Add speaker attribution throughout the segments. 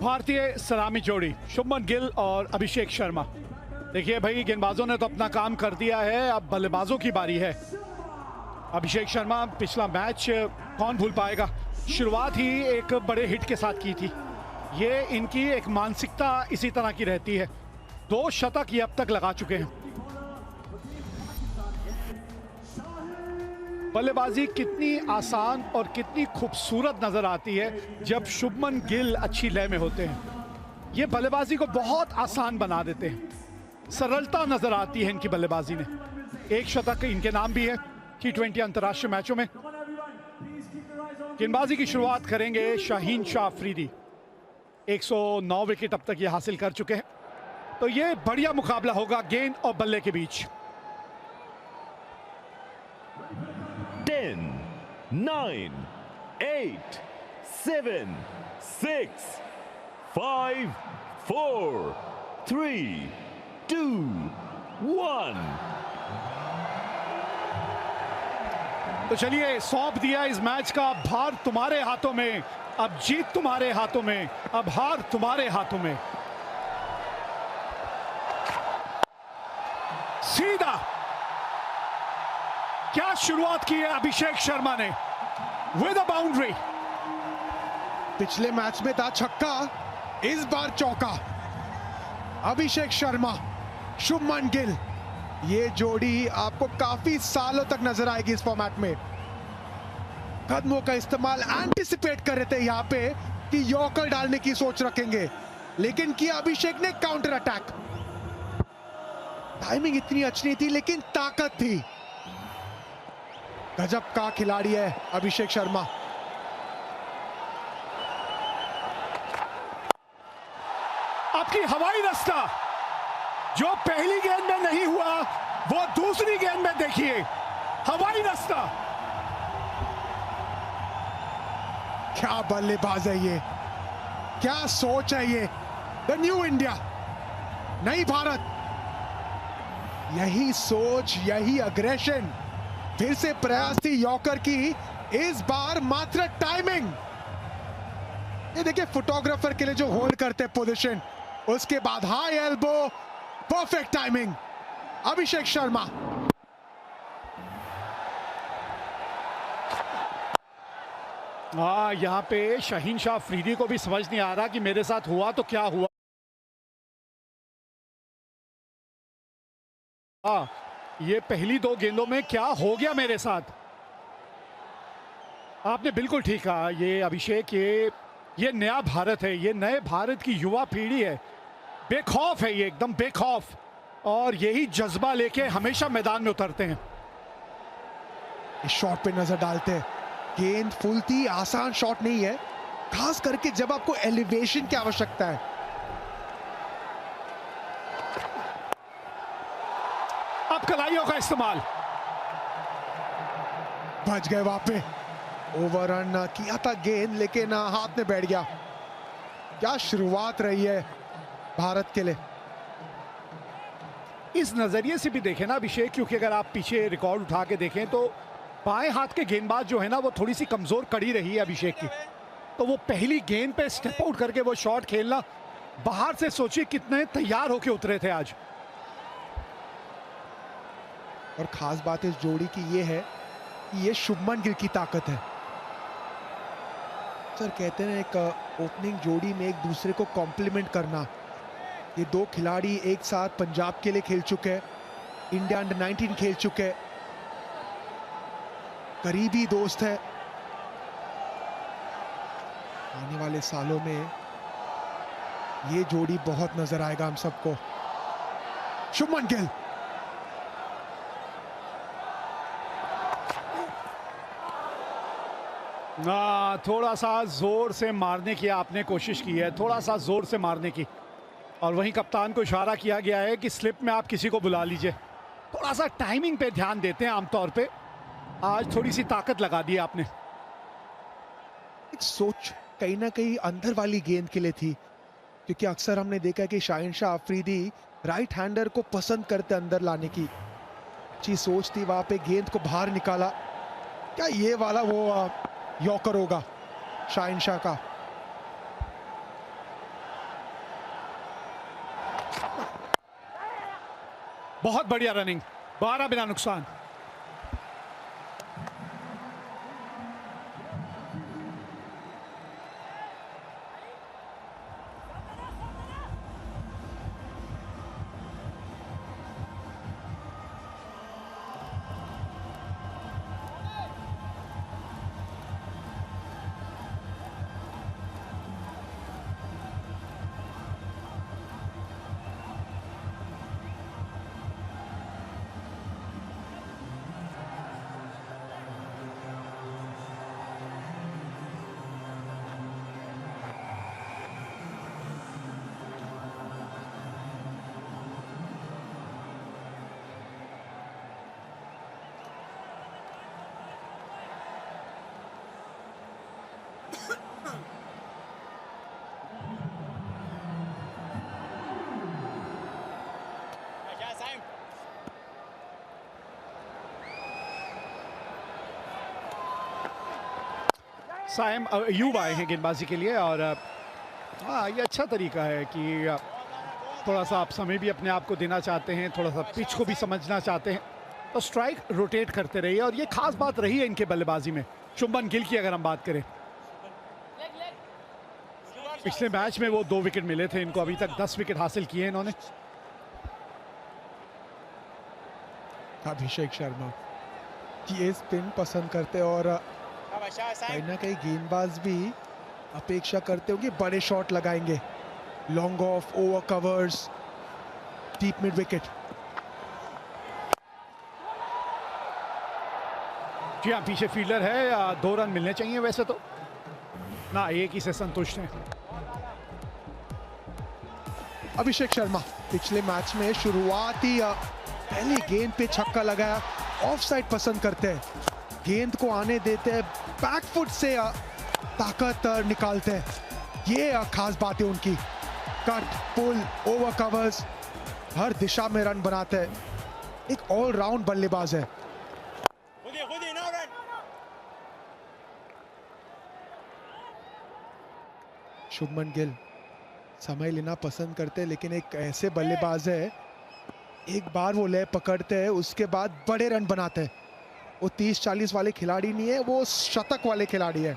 Speaker 1: भारतीय सलामी जोड़ी शुभमन गिल और अभिषेक शर्मा। देखिए भाई, गेंदबाजों ने तो अपना काम कर दिया है, अब बल्लेबाजों की बारी है। अभिषेक शर्मा, पिछला मैच कौन भूल पाएगा, शुरुआत ही एक बड़े हिट के साथ की थी। ये इनकी एक मानसिकता इसी तरह की रहती है। 2 शतक ये अब तक लगा चुके हैं। बल्लेबाजी कितनी आसान और कितनी खूबसूरत नजर आती है जब शुभमन गिल अच्छी लय में होते हैं। ये बल्लेबाजी को बहुत आसान बना देते हैं, सरलता नजर आती है इनकी बल्लेबाजी में। 1 शतक इनके नाम भी है T20 अंतर्राष्ट्रीय मैचों में। गेंदबाजी की शुरुआत करेंगे शाहीन शाह अफरीदी। 109 विकेट अब तक ये हासिल कर चुके हैं, तो ये बढ़िया मुकाबला होगा गेंद और बल्ले के बीच।
Speaker 2: 10, 9, 8, 7, 6, 5, 4, 3, 2, 1।
Speaker 1: तो चलिए, सौंप दिया इस मैच का भार तुम्हारे हाथों में। अब जीत तुम्हारे हाथों में, अब हार तुम्हारे हाथों में। सीधा क्या शुरुआत की है अभिषेक शर्मा ने विद अ बाउंड्री।
Speaker 3: पिछले मैच में था छक्का, इस बार चौका। अभिषेक शर्मा, शुभमन गिल, ये जोड़ी आपको काफी सालों तक नजर आएगी इस फॉर्मेट में। कदमों का इस्तेमाल एंटिसिपेट कर रहे थे यहां पे कि यॉर्कर डालने की सोच रखेंगे, लेकिन किया अभिषेक ने काउंटर अटैक। टाइमिंग इतनी अच्छी नहीं थी, लेकिन ताकत थी। गजब का खिलाड़ी है अभिषेक शर्मा।
Speaker 1: आपकी हवाई रास्ता जो पहली गेंद में नहीं हुआ, वो दूसरी गेंद में देखिए, हवाई रास्ता।
Speaker 3: क्या बल्लेबाज है ये, क्या सोच है ये। द न्यू इंडिया, नई भारत, यही सोच, यही अग्रेशन। फिर से प्रयास थी यॉर्कर की, इस बार मात्र टाइमिंग। ये देखिए, फोटोग्राफर के लिए जो होल्ड करते पोजीशन, उसके बाद high elbow, perfect timing. Abhishek Sharma.
Speaker 1: यहाँ पे शाहीन शाह अफरीदी को भी समझ नहीं आ रहा कि मेरे साथ हुआ तो क्या हुआ। ये पहली 2 गेंदों में क्या हो गया मेरे साथ। आपने बिल्कुल ठीक कहा, ये अभिषेक, ये नया भारत है, ये नए भारत की युवा पीढ़ी है। बेखौफ है ये, एकदम बेखौफ, और यही जज्बा लेके हमेशा मैदान में उतरते हैं।
Speaker 3: इस शॉट पे नजर डालते हैं। गेंद फूलती आसान शॉट नहीं है, खास करके जब आपको एलिवेशन की आवश्यकता है।
Speaker 1: अब कलाइयों का इस्तेमाल।
Speaker 3: बच गए वहां पे, ओवररन किया था गेंद, लेकिन हाथ में बैठ गया। क्या शुरुआत रही है भारत के लिए।
Speaker 1: इस नजरिए से भी देखें ना अभिषेक, क्योंकि अगर आप पीछे रिकॉर्ड उठा के देखें तो बाएं हाथ के गेंदबाज जो है ना, वो थोड़ी सी कमजोर कड़ी रही है अभिषेक की। तो वो पहली गेंद पे स्टेप आउट करके वो शॉट खेलना, बाहर से सोचिए कितने तैयार होके उतरे थे आज।
Speaker 3: और खास बात इस जोड़ी की ये है कि ये शुभमन गिल की ताकत है। सर कहते हैं एक ओपनिंग जोड़ी में एक दूसरे को कॉम्प्लीमेंट करना। ये 2 खिलाड़ी एक साथ पंजाब के लिए खेल चुके हैं, इंडिया अंडर 19 खेल चुके हैं, करीबी दोस्त है। आने वाले सालों में ये जोड़ी बहुत नजर आएगा हम सबको। शुभमन गिल,
Speaker 1: थोड़ा सा जोर से मारने की आपने कोशिश की है, थोड़ा सा जोर से मारने की, और वहीं कप्तान को इशारा किया गया है कि स्लिप में आप किसी को बुला लीजिए। थोड़ा सा टाइमिंग पे ध्यान देते हैं आमतौर पे, आज थोड़ी सी ताकत लगा दी आपने।
Speaker 3: एक सोच कहीं ना कहीं अंदर वाली गेंद के लिए थी, क्योंकि अक्सर हमने देखा कि शाहीन शाह अफरीदी राइट हैंडर को पसंद करते अंदर लाने की। अच्छी सोच थी वहां पे, गेंद को बाहर निकाला। क्या ये वाला वो यॉर्कर होगा शाहीन शाह का।
Speaker 1: बहुत बढ़िया रनिंग, 12 बिना नुकसान। साइम अयूब आए हैं गेंदबाजी के लिए और हाँ, ये अच्छा तरीका है कि थोड़ा सा आप समय भी अपने आप को देना चाहते हैं, थोड़ा सा पिच को भी समझना चाहते हैं, तो स्ट्राइक रोटेट करते रहिए। और ये खास बात रही है इनके बल्लेबाजी में। शुभमन गिल की अगर हम बात करें, पिछले मैच में वो 2 विकेट मिले थे इनको, अभी तक 10 विकेट हासिल किए इन्होंने।
Speaker 3: अभिषेक शर्मा ये स्पिन पसंद करते और कहीं ना कहीं गेंदबाज भी अपेक्षा करते होंगे बड़े शॉट लगाएंगे, long off, over covers, deep mid wicket.
Speaker 1: जी हाँ, पीछे फील्डर है, 2 रन मिलने चाहिए वैसे तो ना, 1 ही से संतुष्ट हैं।
Speaker 3: अभिषेक शर्मा पिछले मैच में शुरुआती पहली गेंद पे छक्का लगाया, ऑफसाइड पसंद करते हैं, गेंद को आने देते हैं, बैकफुट से ताकत निकालते हैं। ये खास बात है उनकी, कट, पुल, ओवर कवर्स, हर दिशा में रन बनाते हैं। एक ऑलराउंड बल्लेबाज है। शुभमन गिल समय लेना पसंद करते हैं, लेकिन एक ऐसे बल्लेबाज है, एक बार वो ले पकड़ते हैं उसके बाद बड़े रन बनाते हैं। वो 30-40 वाले खिलाड़ी नहीं है, वो शतक वाले खिलाड़ी है।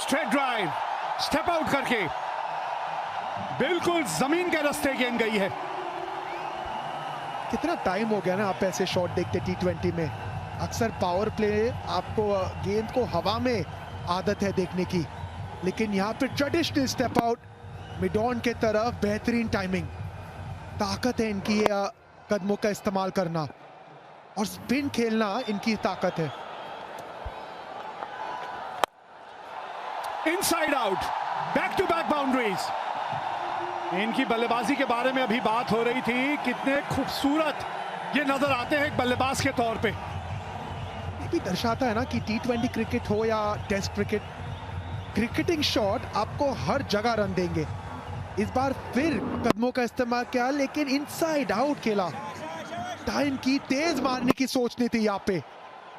Speaker 1: स्ट्रेट ड्राइव, स्टेप आउट करके बिल्कुल जमीन के रास्ते गेंद गई है।
Speaker 3: कितना टाइम हो गया ना आप ऐसे शॉट देखते T20 में। अक्सर पावर प्ले आपको गेंद को हवा में आदत है देखने की, लेकिन यहाँ पे traditional step out mid on के तरफ, बेहतरीन टाइमिंग, ताकत है इनकी कदमों का इस्तेमाल करना और स्पिन खेलना इनकी ताकत है।
Speaker 1: Inside out, back to back boundaries. इनकी बल्लेबाजी के बारे में अभी बात हो रही थी, कितने खूबसूरत ये नजर आते हैं एक बल्लेबाज के तौर पे।
Speaker 3: ये भी दर्शाता है ना कि T20 क्रिकेट हो या टेस्ट क्रिकेट, क्रिकेटिंग शॉट आपको हर जगह रन देंगे। इस बार फिर कदमों का इस्तेमाल किया, लेकिन इनसाइड आउट खेला। टाइम की तेज मारने की सोच नहीं थी यहाँ पे,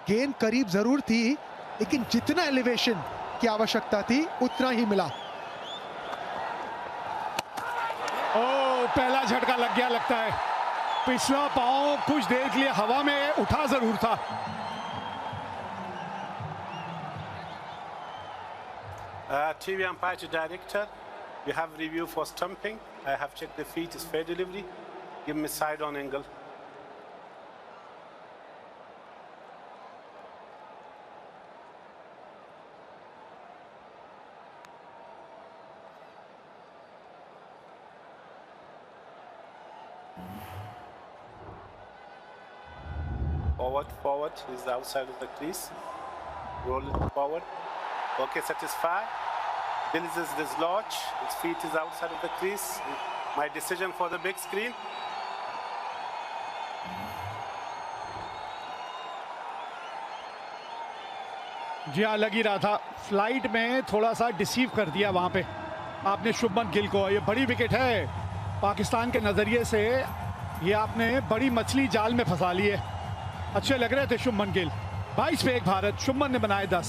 Speaker 3: गेंद करीब जरूर थी, लेकिन जितना एलिवेशन की आवश्यकता थी उतना ही मिला।
Speaker 1: ओ, पहला झटका लग गया लगता है। पिछला पांव कुछ देर के लिए हवा में उठा जरूर था।
Speaker 4: TV umpire to director, you have review for stumping. I have checked the feet is fair delivery. Give me side on angle. Forward is the outside of the crease. Roll it forward. Okay, satisfied. Bill is dislodged. His feet is outside of the crease. My decision for the big screen.
Speaker 1: जी हाँ, लग ही रहा था। Flight में थोड़ा सा deceive कर दिया वहां पे आपने शुभमन गिल को। ये बड़ी विकेट है पाकिस्तान के नजरिए से, ये आपने बड़ी मछली जाल में फंसा ली है। अच्छे लग रहे थे शुभमन गिल। 22 पे 1 भारत, शुभमन ने बनाए 10।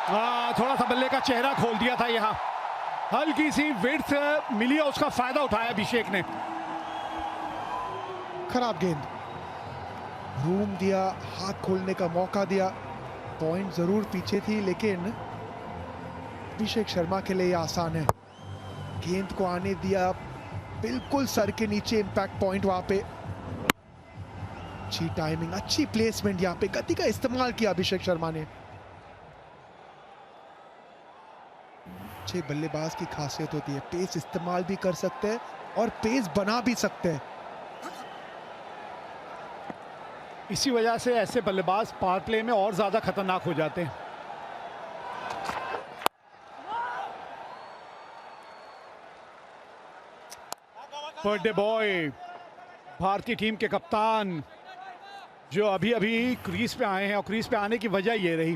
Speaker 1: थोड़ा सा बल्ले का चेहरा खोल दिया था यहाँ, हल्की सी विड्थ मिली है, उसका फायदा उठाया अभिषेक ने।
Speaker 3: खराब गेंद, रूम दिया, हाथ खोलने का मौका दिया। पॉइंट जरूर पीछे थी, लेकिन अभिषेक शर्मा के लिए ये आसान है। गेंद को आने दिया, बिल्कुल सर के नीचे इंपैक्ट पॉइंट वहां पे। अच्छी टाइमिंग, अच्छी प्लेसमेंट, यहाँ पे गति का इस्तेमाल किया अभिषेक शर्मा ने। अच्छे बल्लेबाज की खासियत होती है, पेस इस्तेमाल भी कर सकते हैं और पेस बना भी सकते हैं।
Speaker 1: इसी वजह से ऐसे बल्लेबाज पावर प्ले में और ज्यादा खतरनाक हो जाते हैं। बर्थडे बॉय, भारतीय टीम के कप्तान, जो अभी अभी क्रीज पे आए हैं, और क्रीज पे आने की वजह ये रही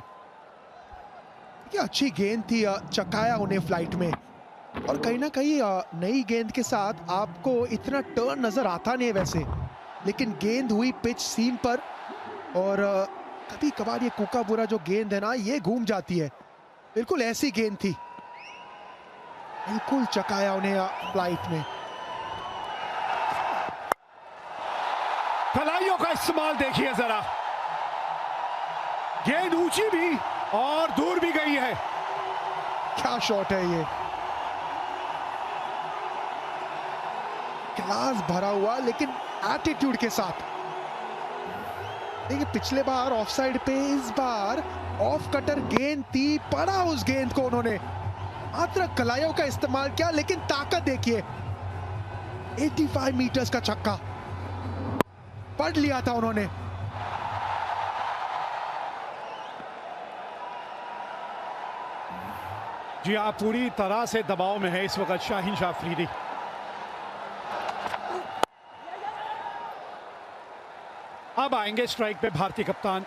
Speaker 3: कि अच्छी गेंद थी, चकाया उन्हें फ्लाइट में। और कहीं ना कहीं नई गेंद के साथ आपको इतना टर्न नजर आता नहीं है वैसे, लेकिन गेंद हुई पिच सीम पर, और कभी कभार ये कूकाबुरा जो गेंद है ना, ये घूम जाती है। बिल्कुल ऐसी गेंद थी, बिल्कुल चकाया उन्हें फ्लाइट में।
Speaker 1: कलाइयों का इस्तेमाल देखिए जरा, गेंद ऊंची भी और दूर भी गई है।
Speaker 3: क्या शॉट है ये, क्लास भरा हुआ, लेकिन एटीट्यूड के साथ। देखिए पिछले बार ऑफसाइड पे, इस बार ऑफ कटर गेंद थी, पड़ा उस गेंद को उन्होंने, मात्र कलाइयों का इस्तेमाल किया, लेकिन ताकत देखिए, 85 मीटर्स का छक्का पढ़ लिया था उन्होंने।
Speaker 1: जी हाँ, पूरी तरह से दबाव में है इस वक्त शाहीन शाह अफरीदी। अब आएंगे स्ट्राइक पे भारतीय कप्तान।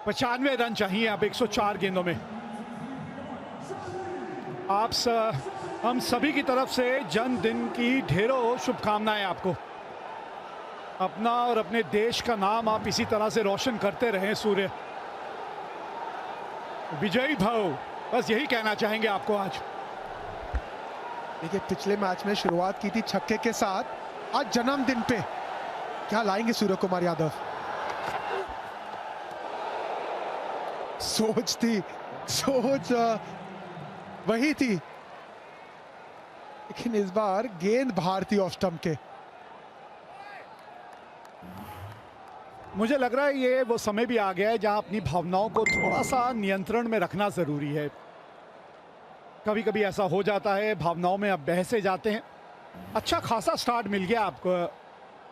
Speaker 1: पचानवे रन चाहिए अब 104 गेंदों में। हम सभी की तरफ से जन्मदिन की ढेरों शुभकामनाएं आपको। अपना और अपने देश का नाम आप इसी तरह से रोशन करते रहें सूर्य। विजयी भव, बस यही कहना चाहेंगे आपको आज।
Speaker 3: देखिए पिछले मैच में शुरुआत की थी छक्के के साथ, आज जन्मदिन पे क्या लाएंगे सूर्य कुमार यादव। सोच वही थी, लेकिन इस बार गेंद भारतीय ऑफ स्टंप के।
Speaker 1: मुझे लग रहा है ये वो समय भी आ गया है जहां अपनी भावनाओं को थोड़ा सा नियंत्रण में रखना जरूरी है। कभी कभी ऐसा हो जाता है, भावनाओं में अब बहसे जाते हैं। अच्छा खासा स्टार्ट मिल गया आपको,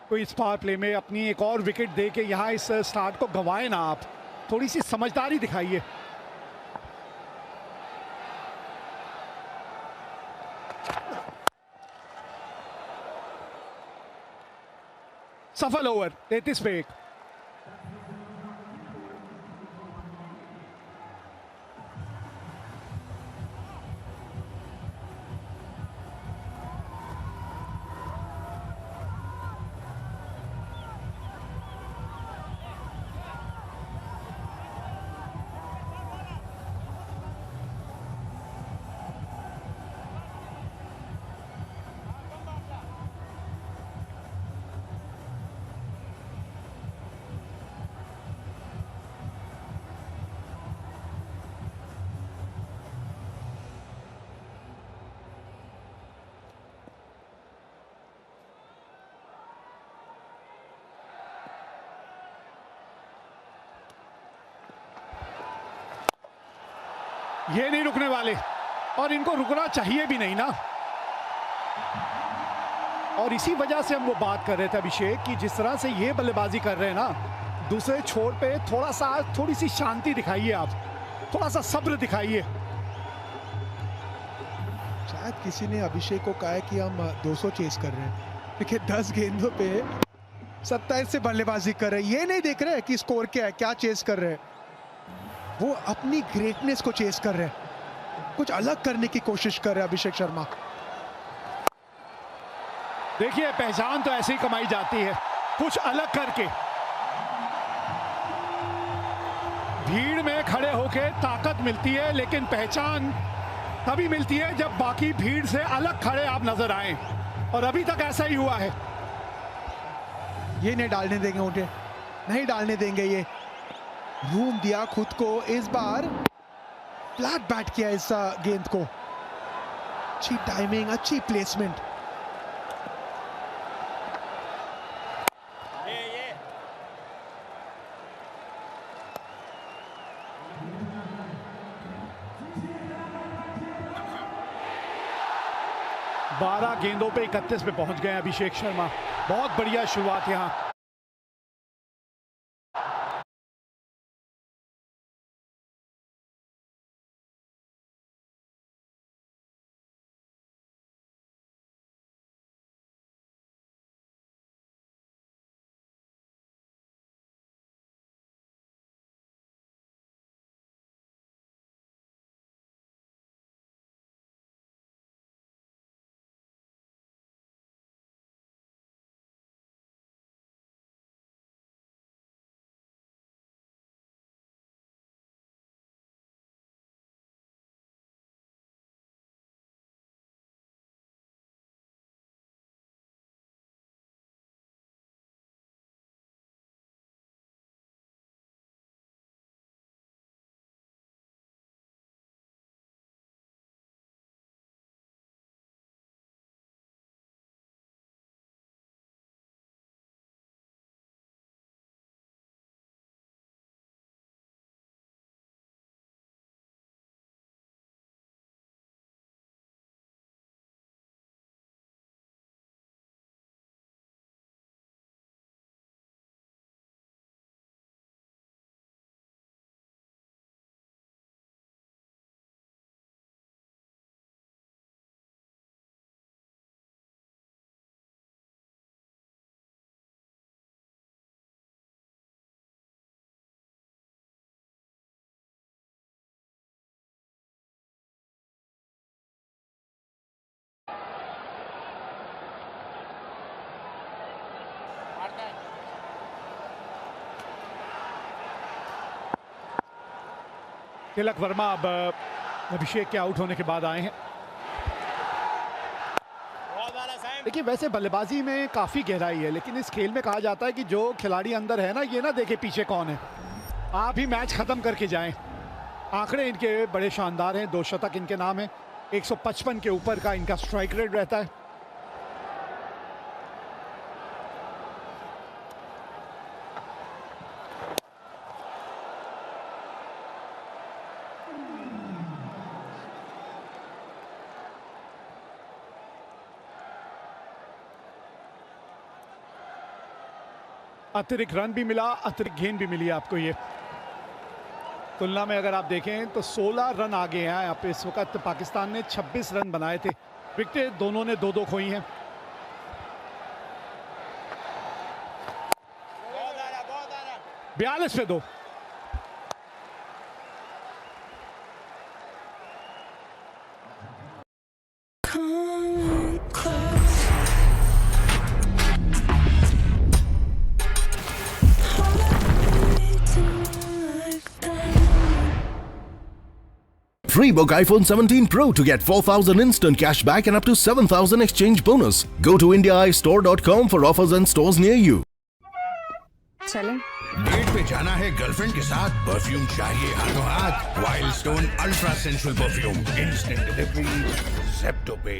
Speaker 1: कोई इस पावर प्ले में अपनी एक और विकेट दे के यहाँ इस स्टार्ट को गंवाए ना आप, थोड़ी सी समझदारी दिखाइए। सफल ओवर 33 पे 1। ये नहीं रुकने वाले, और इनको रुकना चाहिए भी नहीं ना। और इसी वजह से हम वो बात कर रहे थे अभिषेक कि जिस तरह से ये बल्लेबाजी कर रहे हैं ना, दूसरे छोर पे थोड़ी सी शांति दिखाइए आप, थोड़ा सा सब्र दिखाइए।
Speaker 3: शायद किसी ने अभिषेक को कहा है कि हम 200 चेस कर रहे हैं। देखिए 10 गेंदों पे 27 से बल्लेबाजी कर रहे हैं, ये नहीं देख रहे कि स्कोर क्या है, क्या चेस कर रहे हैं। वो अपनी ग्रेटनेस को चेस कर रहे हैं, कुछ अलग करने की कोशिश कर रहे हैं अभिषेक शर्मा।
Speaker 1: देखिए पहचान तो ऐसे ही कमाई जाती है, कुछ अलग करके। भीड़ में खड़े होके ताकत मिलती है, लेकिन पहचान तभी मिलती है जब बाकी भीड़ से अलग खड़े आप नजर आए, और अभी तक ऐसा ही हुआ है।
Speaker 3: ये नहीं डालने देंगे, उन्हें नहीं डालने देंगे। ये रूम दिया खुद को, इस बार फ्लैट बैट किया इस गेंद को। अच्छी टाइमिंग, अच्छी प्लेसमेंट।
Speaker 1: बारह गेंदों पे 31 पे पहुंच गए अभिषेक शर्मा। बहुत बढ़िया शुरुआत यहां। तिलक वर्मा अब अभिषेक के आउट होने के बाद आए हैं। देखिए वैसे बल्लेबाजी में काफी गहराई है, लेकिन इस खेल में कहा जाता है कि जो खिलाड़ी अंदर है ना, ये ना देखे पीछे कौन है। आप ही मैच खत्म करके जाएं। आंकड़े इनके बड़े शानदार हैं, 2 शतक इनके नाम है, 155 के ऊपर का इनका स्ट्राइक रेट रहता है। अतिरिक्त रन भी मिला, अतिरिक्त गेंद भी मिली आपको। ये तुलना में अगर आप देखें तो 16 रन आगे हैं यहाँ पे। इस वक्त पाकिस्तान ने 26 रन बनाए थे। विकेटें दोनों ने 2-2 खोई हैं। बहुत 42 पे 2।
Speaker 5: Free book iPhone 17 Pro to get 4,000 instant cash back and up to 7,000 exchange bonus. Go to indiaistore.com for offers and stores near you.
Speaker 6: चलें?
Speaker 7: डेट पे जाना है गर्लफ्रेंड के साथ, परफ्यूम चाहिए हाथों हाथ। Wild stone ultra sensual perfume, instant delivery Zepto पे।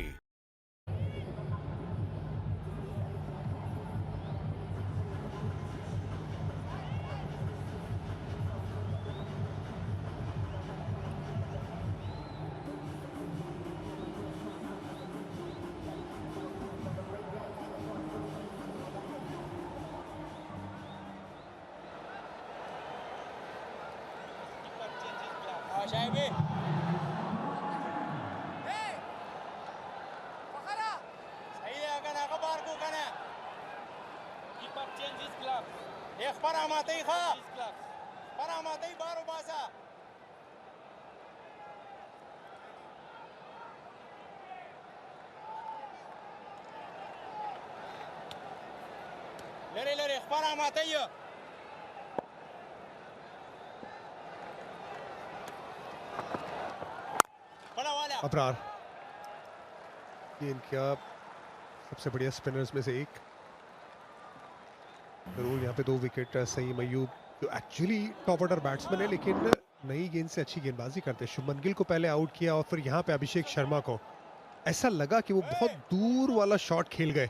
Speaker 3: अबरार ये इनका सबसे बढ़िया स्पिनर्स में से एक। जरूर यहाँ पे 2 विकेट सईम अय्यूब जो एक्चुअली टॉप ऑर्डर बैट्समैन है लेकिन नई गेंद से अच्छी गेंदबाजी करते हैं। शुभमन गिल को पहले आउट किया और फिर यहाँ पे अभिषेक शर्मा को ऐसा लगा कि वो बहुत दूर वाला शॉट खेल गए।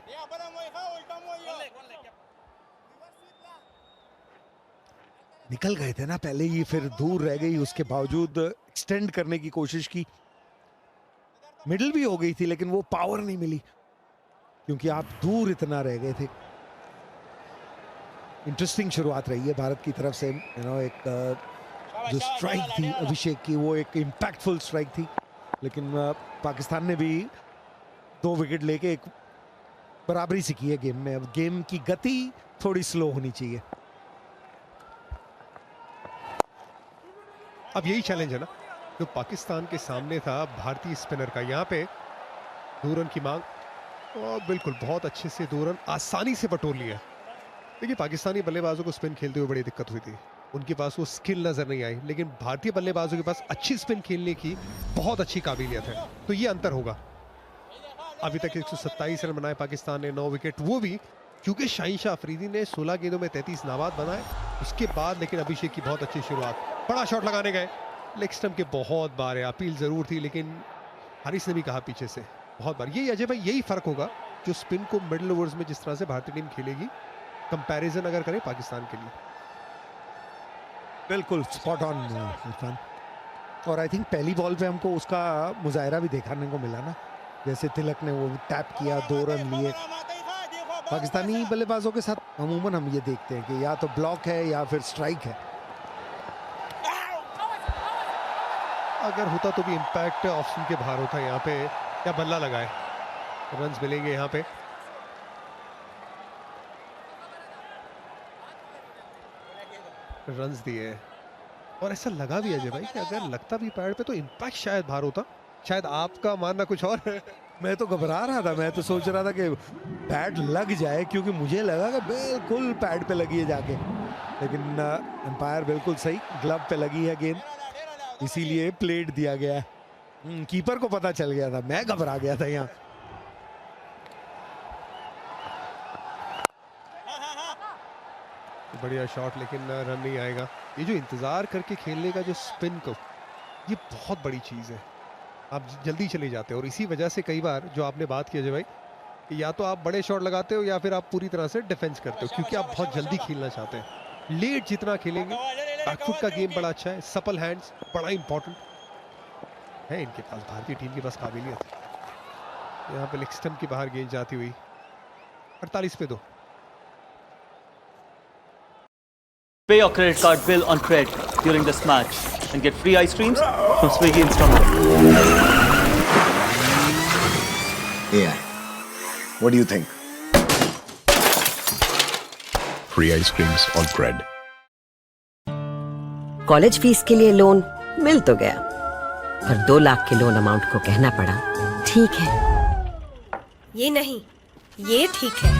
Speaker 8: निकल गए थे ना पहले ही, फिर दूर रह गई, उसके बावजूद एक्सटेंड करने की कोशिश की, मिडिल भी हो गई थी लेकिन वो पावर नहीं मिली क्योंकि आप दूर इतना रह गए थे। इंटरेस्टिंग शुरुआत रही है भारत की तरफ से, एक जो स्ट्राइक थी अभिषेक की वो एक इंपैक्टफुल स्ट्राइक थी, लेकिन पाकिस्तान ने भी 2 विकेट लेके एक बराबरी सी की है गेम में। अब गेम की गति थोड़ी स्लो होनी चाहिए।
Speaker 3: अब यही चैलेंज है ना जो पाकिस्तान के सामने था भारतीय स्पिनर का। यहाँ पे 2 रन की मांग और बिल्कुल बहुत अच्छे से 2 रन आसानी से बटोर लिया। देखिए पाकिस्तानी बल्लेबाजों को स्पिन खेलते हुए बड़ी दिक्कत हुई थी, उनके पास वो स्किल नजर नहीं आई, लेकिन भारतीय बल्लेबाजों के पास अच्छी स्पिन खेलने की बहुत अच्छी काबिलियत है, तो ये अंतर होगा। अभी तक 127 रन बनाए पाकिस्तान ने, 9 विकेट, वो भी क्योंकि शाहीन शाह अफरीदी ने 16 गेंदों में 33 नाबाद बनाए उसके बाद। लेकिन अभिषेक की बहुत अच्छी शुरुआत, बड़ा शॉट लगाने गए, लेग स्टंप के बहुत बार है, अपील जरूर थी लेकिन हारिस ने भी कहा पीछे से बहुत बार। यही अजय भाई यही फर्क होगा जो स्पिन को मिडिल ओवर्स में जिस तरह से भारतीय टीम खेलेगी कंपैरिजन अगर करें पाकिस्तान के लिए।
Speaker 8: बिल्कुल स्पॉट ऑन इरफान, और आई थिंक पहली बॉल पे हमको उसका मुजाहरा भी देखने को मिला ना, जैसे तिलक ने वो टैप किया, 2 रन लिए। पाकिस्तानी बल्लेबाजों के साथ अमूमन हम ये देखते हैं कि या तो ब्लॉक है या फिर स्ट्राइक है।
Speaker 3: अगर होता तो भी इम्पैक्ट ऑप्शन के बाहर होता यहाँ पे, या बल्ला लगाए, रन्स मिलेंगे यहाँ पे। रन्स दिए और ऐसा लगा भी अजय भाई कि अगर लगता भी पैड पे तो इम्पैक्ट शायद बाहर होता। शायद आपका मानना कुछ और है।
Speaker 8: मैं तो घबरा रहा था, मैं तो सोच रहा था कि पैड लग जाए क्योंकि मुझे लगा कि बिल्कुल पैड पे लगी है जाके, लेकिन अंपायर बिल्कुल सही, ग्लव पे लगी है गेंद, इसीलिए प्लेट दिया गया है। कीपर को पता चल गया था, मैं घबरा गया था यहाँ।
Speaker 3: बढ़िया शॉट लेकिन रन नहीं आएगा। ये जो इंतजार करके खेलने का जो स्पिन को, ये बहुत बड़ी चीज है। आप जल्दी चले जाते हो और इसी वजह से कई बार जो आपने बात की अजय भाई, या तो आप बड़े शॉट लगाते हो या फिर आप पूरी तरह से डिफेंस करते हो क्योंकि आप बहुत जल्दी खेलना चाहते हैं। लेट जितना खेलेंगे, बैकफुट का गेम बड़ा अच्छा है, सपल हैंड्स बड़ा इंपॉर्टेंट है इनके पास, भारतीय टीम के पास काबिलियत। यहाँ पे लेग स्टंप की बाहर गेंद जाती हुई 48 पे 2।
Speaker 9: Pay your credit card bill on credit during this match and get free ice creams from Swiggy Instamart.
Speaker 10: Yeah. What do you think?
Speaker 7: Free ice creams on Cred.
Speaker 11: College fees के लिए loan मिल तो गया, पर 2 लाख के loan amount को कहना पड़ा ठीक है।
Speaker 6: ये नहीं, ये ठीक है।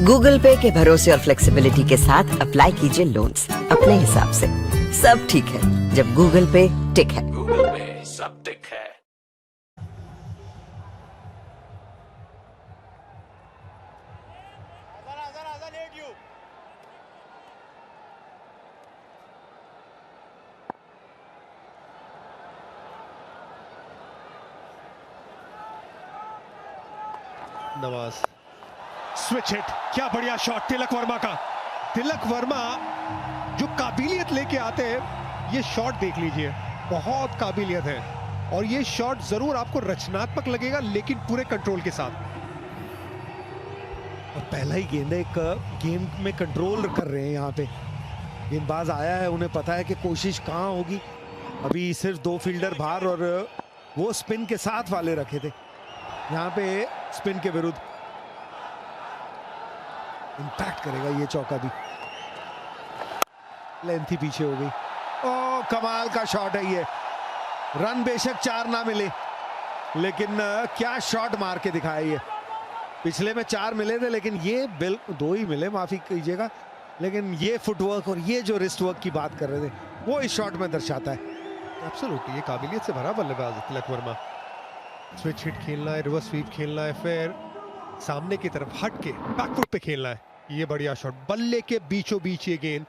Speaker 11: गूगल पे के भरोसे और फ्लेक्सिबिलिटी के साथ अप्लाई कीजिए लोन्स अपने हिसाब से। सब ठीक है जब गूगल पे टिक है।
Speaker 2: गूगल पे सब टिक है।
Speaker 3: नवाज स्विच हिट, क्या बढ़िया शॉट तिलक वर्मा का। तिलक वर्मा जो काबिलियत लेके आते हैं, ये शॉट देख लीजिए, बहुत काबिलियत है और ये शॉट जरूर आपको रचनात्मक लगेगा लेकिन पूरे कंट्रोल के साथ।
Speaker 8: और पहला ही गेंद है, एक गेम में कंट्रोल कर रहे हैं यहाँ पे। गेंदबाज आया है, उन्हें पता है कि कोशिश कहाँ होगी। अभी सिर्फ 2 फील्डर बाहर और वो स्पिन के साथ वाले रखे थे, यहाँ पे स्पिन के विरुद्ध इम्पैक्ट करेगा ये चौका भी। लेंथी पीछे हो गई। ओ कमाल का शॉट है ये। रन बेशक 4 ना मिले, लेकिन क्या शॉट मार के दिखाया ये। पिछले में 4 मिले थे, लेकिन ये बिल्कुल 2 ही मिले, माफी कीजिएगा, लेकिन ये फुटवर्क और ये जो रिस्ट वर्क की बात कर रहे थे वो इस शॉट में दर्शाता है।
Speaker 3: एब्सोल्युटली, ये काबिलियत से भरा बल्लेबाज है तिलक वर्मा। स्विच हिट खेलना है, रिवर्स स्वीप खेलना है, फिर सामने की तरफ हट के बैकफुट पे खेलना है। ये बढ़िया शॉट, बल्ले के बीचों बीच ये गेंद।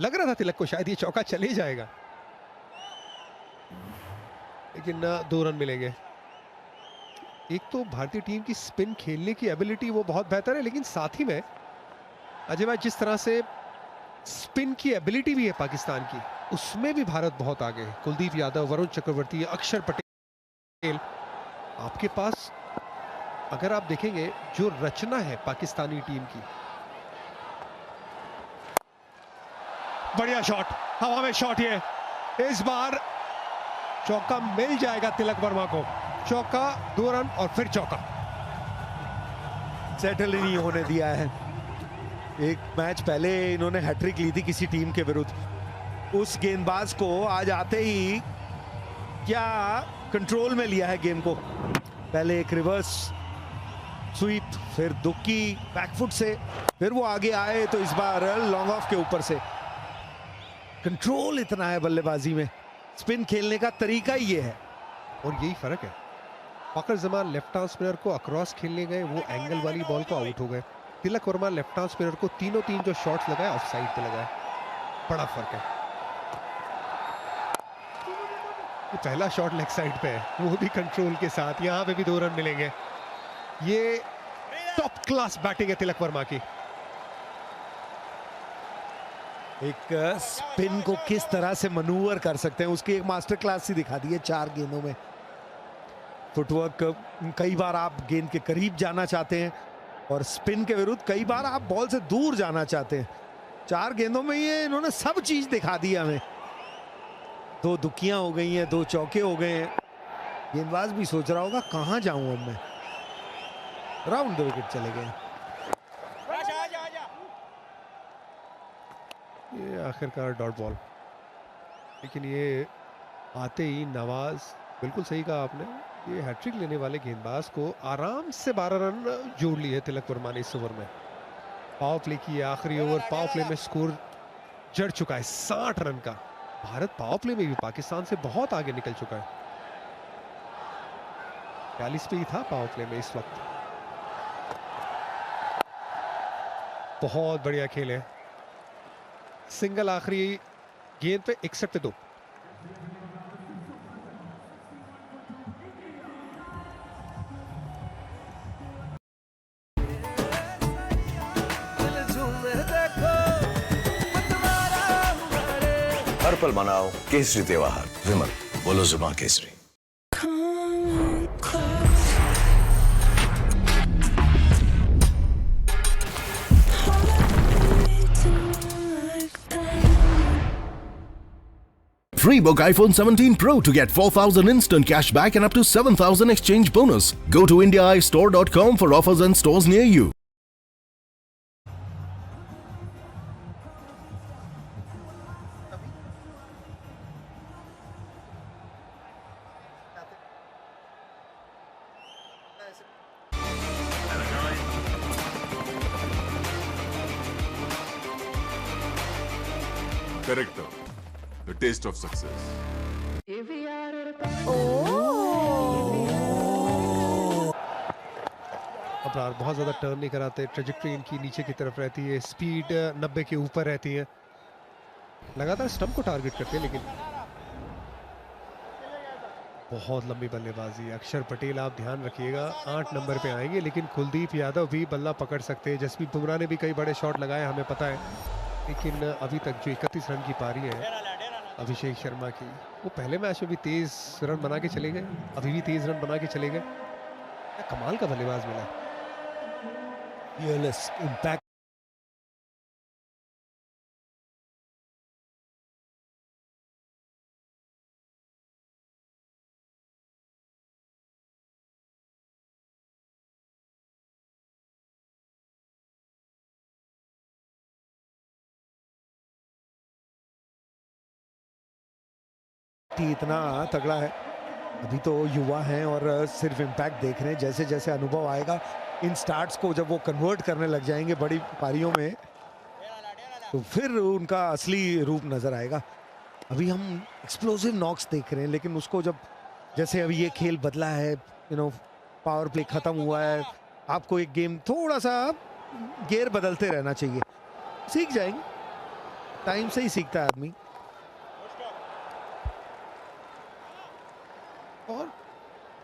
Speaker 3: लग रहा था तिलक को शायद ये चौका चले जाएगा, लेकिन 2 रन मिलेंगे। एक तो भारतीय टीम की स्पिन खेलने की एबिलिटी वो बहुत बेहतर है, लेकिन साथ ही में अजय भाई जिस तरह से स्पिन की एबिलिटी भी है पाकिस्तान की, उसमें भी भारत बहुत आगे है। कुलदीप यादव, वरुण चक्रवर्ती, अक्षर पटेल, आपके पास अगर आप देखेंगे जो रचना है पाकिस्तानी टीम की। बढ़िया शॉट, हवा में शॉट, ये इस बार चौका मिल जाएगा तिलक वर्मा को। चौका, 2 रन और फिर चौका।
Speaker 8: सेटल ही नहीं होने दिया है। एक मैच पहले इन्होंने हैट्रिक ली थी किसी टीम के विरुद्ध, उस गेंदबाज को आज आते ही क्या कंट्रोल में लिया है गेम को। पहले एक रिवर्स स्वीप, फिर दुक्की बैकफुट से, फिर वो आगे आए तो इस बार लॉन्ग ऑफ के ऊपर से। कंट्रोल इतना है बल्लेबाजी में, स्पिन खेलने का तरीका ही ये है।
Speaker 3: और यही फर्क है। फखर जमान लेफ्ट आर्म स्पिनर को अक्रॉस खेलने गए, वो एंगल वाली बॉल को आउट हो गए। Tilak Varma left arm spinner को तीनों जो शॉट्स लगाए ऑफ साइड पे लगाए। बड़ा फर्क है। ये पहला शॉट लेग साइड पे है, वो भी कंट्रोल के साथ। यहां पे भी 2 रन मिलेंगे। ये टॉप क्लास बैटिंग है तिलक वर्मा की।
Speaker 8: एक स्पिन को किस तरह से मनूवर कर सकते हैं, उसकी एक मास्टर क्लास ही दिखा दी है 4 गेंदों में। फुटवर्क, कई बार आप गेंद के करीब जाना चाहते हैं, और स्पिन के विरुद्ध कई बार आप बॉल से दूर जाना चाहते हैं। 4 गेंदों में ये इन्होंने सब चीज दिखा दी हमें। 2 दुक्कियां हो गई हैं, 2 चौके हो गए हैं। गेंदबाज भी सोच रहा होगा कहां जाऊं अब मैं। राउंड द विकेट चले गए।
Speaker 3: ये आखिरकार डॉट बॉल, लेकिन ये आते ही नवाज, बिल्कुल सही कहा आपने, ये हैट्रिक लेने वाले गेंदबाज को आराम से 12 रन जोड़ लिए तिलक वर्मा ने इस ओवर में। पावर प्ले की आखिरी ओवर, पावर प्ले में स्कोर जड़ चुका है 60 रन का। भारत पावर प्ले में भी पाकिस्तान से बहुत आगे निकल चुका है। 42 पे ही था पावर प्ले में इस वक्त। बहुत बढ़िया खेल है। सिंगल आखिरी गेंद पे 61 पे 2।
Speaker 7: हर पल मनाओ केसरी त्योहार। विमल, बोलो जुमा Kesari.
Speaker 5: Free book iPhone 17 Pro to get 4,000 instant cash back and up to 7,000 exchange bonus. Go to IndiaEyestore.com for offers and stores near you.
Speaker 12: Character, the taste of success.
Speaker 3: Abrar बहुत ज़्यादा टर्न नहीं कराते, ट्रेजेक्ट्री इनकी नीचे की तरफ रहती है, स्पीड 90 के ऊपर रहती है, लगातार स्टंप को टारगेट करते हैं, लेकिन बहुत लंबी बल्लेबाजी। अक्षर पटेल आप ध्यान रखिएगा 8 नंबर पे आएंगे, लेकिन कुलदीप यादव भी बल्ला पकड़ सकते हैं। जसप्रीत बुमराह ने भी कई बड़े शॉट लगाए, हमें पता है, लेकिन अभी तक जो 31 रन की पारी है अभिषेक शर्मा की, वो पहले मैच में भी 23 रन बना के चले गए, अभी भी 23 रन बना के चले गए। कमाल का बल्लेबाज मिला।
Speaker 8: इम्पैक्ट इतना तगड़ा है। अभी तो युवा हैं और सिर्फ इम्पैक्ट देख रहे हैं। जैसे जैसे अनुभव आएगा इन स्टार्ट्स को, जब वो कन्वर्ट करने लग जाएंगे बड़ी पारियों में, तो फिर उनका असली रूप नजर आएगा। अभी हम एक्सप्लोसिव नॉक्स देख रहे हैं, लेकिन उसको जब जैसे अभी ये खेल बदला है, पावर प्ले खत्म हुआ है, आपको एक गेम थोड़ा सा गियर बदलते रहना चाहिए। सीख जाएंगे, टाइम से ही सीखता है आदमी।
Speaker 3: और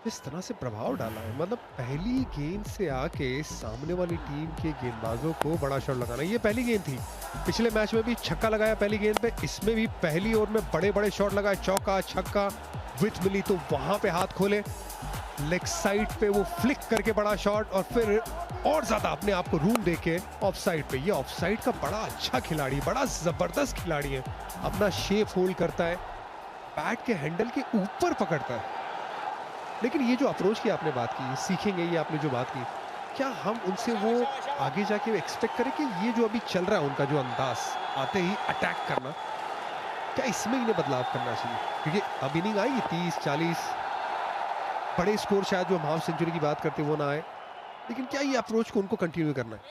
Speaker 3: इस तरह से प्रभाव डाला है, मतलब पहली गेंद से आके सामने वाली टीम के गेंदबाजों को बड़ा शॉट लगाना। ये पहली गेंद थी, पिछले मैच में भी छक्का लगाया पहली गेंद पे, इसमें भी पहली ओवर में बड़े बड़े शॉट लगाए, चौका छक्का, विथ मिली तो वहां पे हाथ खोले, लेग साइड पे वो फ्लिक करके बड़ा शॉट, और फिर और ज्यादा अपने आप को रूम देके ऑफ साइड पे। ये ऑफ साइड का बड़ा अच्छा खिलाड़ी, बड़ा जबरदस्त खिलाड़ी है, अपना शेप होल्ड करता है, बैट के हैंडल के ऊपर पकड़ता है। लेकिन ये जो अप्रोच की आपने बात की, सीखेंगे ये आपने जो बात की, क्या हम उनसे वो आगे जाके एक्सपेक्ट करें कि ये जो अभी चल रहा है उनका जो अंदाज, आते ही अटैक करना, क्या इसमें इन्हें बदलाव करना चाहिए? क्योंकि अब इनिंग आएगी 30-40, बड़े स्कोर शायद जो हम हाफ सेंचुरी की बात करते वो ना आए, लेकिन क्या ये अप्रोच को उनको कंटिन्यू करना है?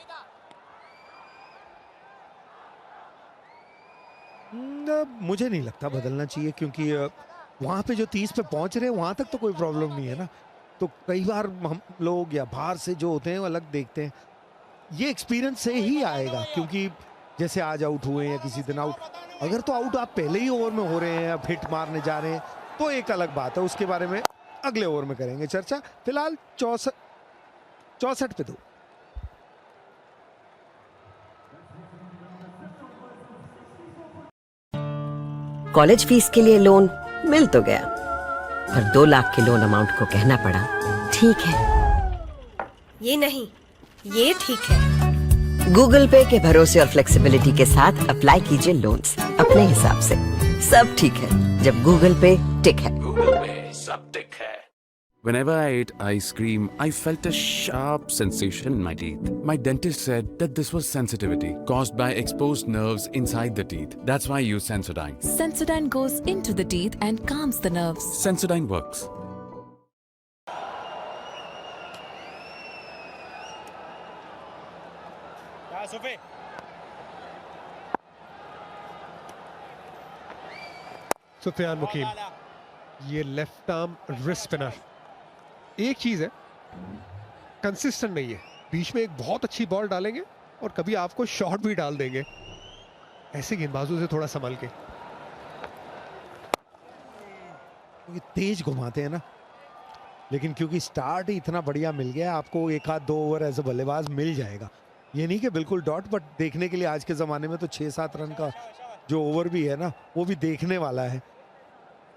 Speaker 8: मुझे नहीं लगता बदलना चाहिए, क्योंकि वहां पे जो 30 पे पहुंच रहे हैं वहां तक तो कोई प्रॉब्लम नहीं है ना। तो कई बार हम लोग या बाहर से जो होते हैं वो अलग देखते हैं, ये एक्सपीरियंस से ही आएगा। क्योंकि जैसे आज आउट हुए या किसी दिन आउट, अगर तो आउट आप पहले ही ओवर में हो रहे हैं, अब हिट मारने जा रहे हैं, तो एक अलग बात है, उसके बारे में अगले ओवर में करेंगे चर्चा। फिलहाल 64 पे 2।
Speaker 11: कॉलेज फीस के लिए लोन मिल तो गया, पर 2 लाख के लोन अमाउंट को कहना पड़ा ठीक है।
Speaker 6: ये नहीं, ये ठीक है।
Speaker 11: गूगल पे के भरोसे और फ्लेक्सिबिलिटी के साथ अप्लाई कीजिए लोन्स अपने हिसाब से। सब ठीक है जब गूगल पे टिक है।
Speaker 2: गूगल पे सब टिक है।
Speaker 12: Whenever I ate ice cream, I felt a sharp sensation in my teeth. My dentist said that this was sensitivity caused by exposed nerves inside the teeth. That's why I use Sensodyne.
Speaker 13: Sensodyne goes into the teeth and calms the nerves.
Speaker 12: Sensodyne works.
Speaker 3: Sufiyan मुकीम, ये left arm wrist spinner, एक चीज है, consistent नहीं है। बीच में एक बहुत अच्छी बॉल डालेंगे और कभी आपको शॉट भी डाल देंगे। ऐसे गेंदबाजों से थोड़ा संभल के।
Speaker 8: तेज घुमाते हैं ना, लेकिन क्योंकि स्टार्ट ही इतना बढ़िया मिल गया, आपको 1-2 ओवर एज अ बल्लेबाज मिल जाएगा। ये नहीं कि बिल्कुल डॉट, बट देखने के लिए आज के ज़माने में तो 6-7 रन का जो ओवर भी है ना, वो भी देखने वाला है,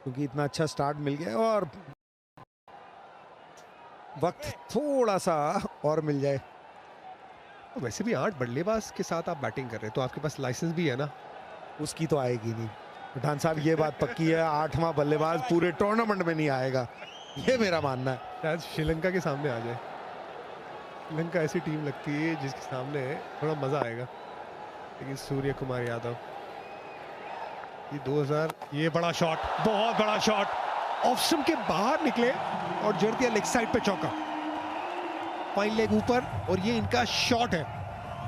Speaker 8: क्योंकि इतना अच्छा स्टार्ट मिल गया। और वक्त थोड़ा सा और मिल जाए।
Speaker 3: तो वैसे भी 8 बल्लेबाज के साथ आप बैटिंग कर रहे हैं, तो आपके पास लाइसेंस भी है ना।
Speaker 8: उसकी तो आएगी नहीं पठान साहब, ये बात पक्की है। 8वां बल्लेबाज पूरे टूर्नामेंट में नहीं आएगा, ये मेरा मानना है।
Speaker 3: शायद श्रीलंका के सामने आ जाए। श्रीलंका ऐसी टीम लगती है जिसके सामने थोड़ा मजा आएगा। लेकिन सूर्य कुमार यादव, ये 2000, ये बड़ा शॉट, बहुत बड़ा शॉट, ऑफ स्टंप के बाहर निकले और जड़ दिया लेग साइड पे चौका, फाइन लेग ऊपर, और ये इनका शॉट है,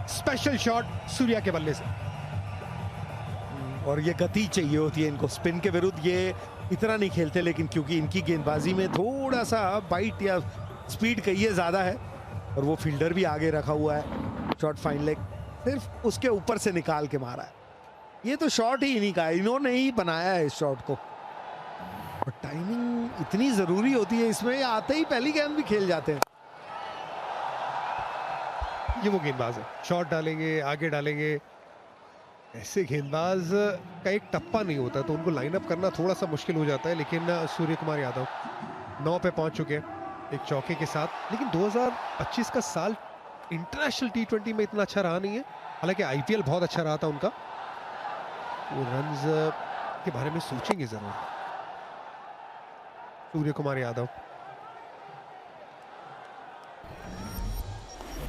Speaker 3: स्पेशल शॉट सूर्या के बल्ले से।
Speaker 8: और ये गति चाहिए होती है इनको, स्पिन के विरुद्ध ये इतना नहीं खेलते, लेकिन क्योंकि इनकी गेंदबाजी में थोड़ा सा बाइट या स्पीड कहिए ज्यादा है, और वो फील्डर भी आगे रखा हुआ है, शॉट फाइन लेग सिर्फ उसके ऊपर से निकाल के मारा है। ये तो शॉट ही इन्हीं का है, इन्होंने ही बनाया है इस शॉट को। और टाइमिंग इतनी जरूरी होती है इसमें, आते ही पहली गेंद भी खेल जाते हैं।
Speaker 3: ये वो गेंदबाज है, शॉट डालेंगे, आगे डालेंगे। ऐसे गेंदबाज का एक टप्पा नहीं होता, तो उनको लाइनअप करना थोड़ा सा मुश्किल हो जाता है। लेकिन सूर्य कुमार यादव 9 पे पहुंच चुके हैं एक चौके के साथ। लेकिन 2025 का साल इंटरनेशनल T20 में इतना अच्छा रहा नहीं है, हालांकि IPL बहुत अच्छा रहा था उनका। वो रन्स के बारे में सोचेंगे जरूर। सूर्य कुमार यादव,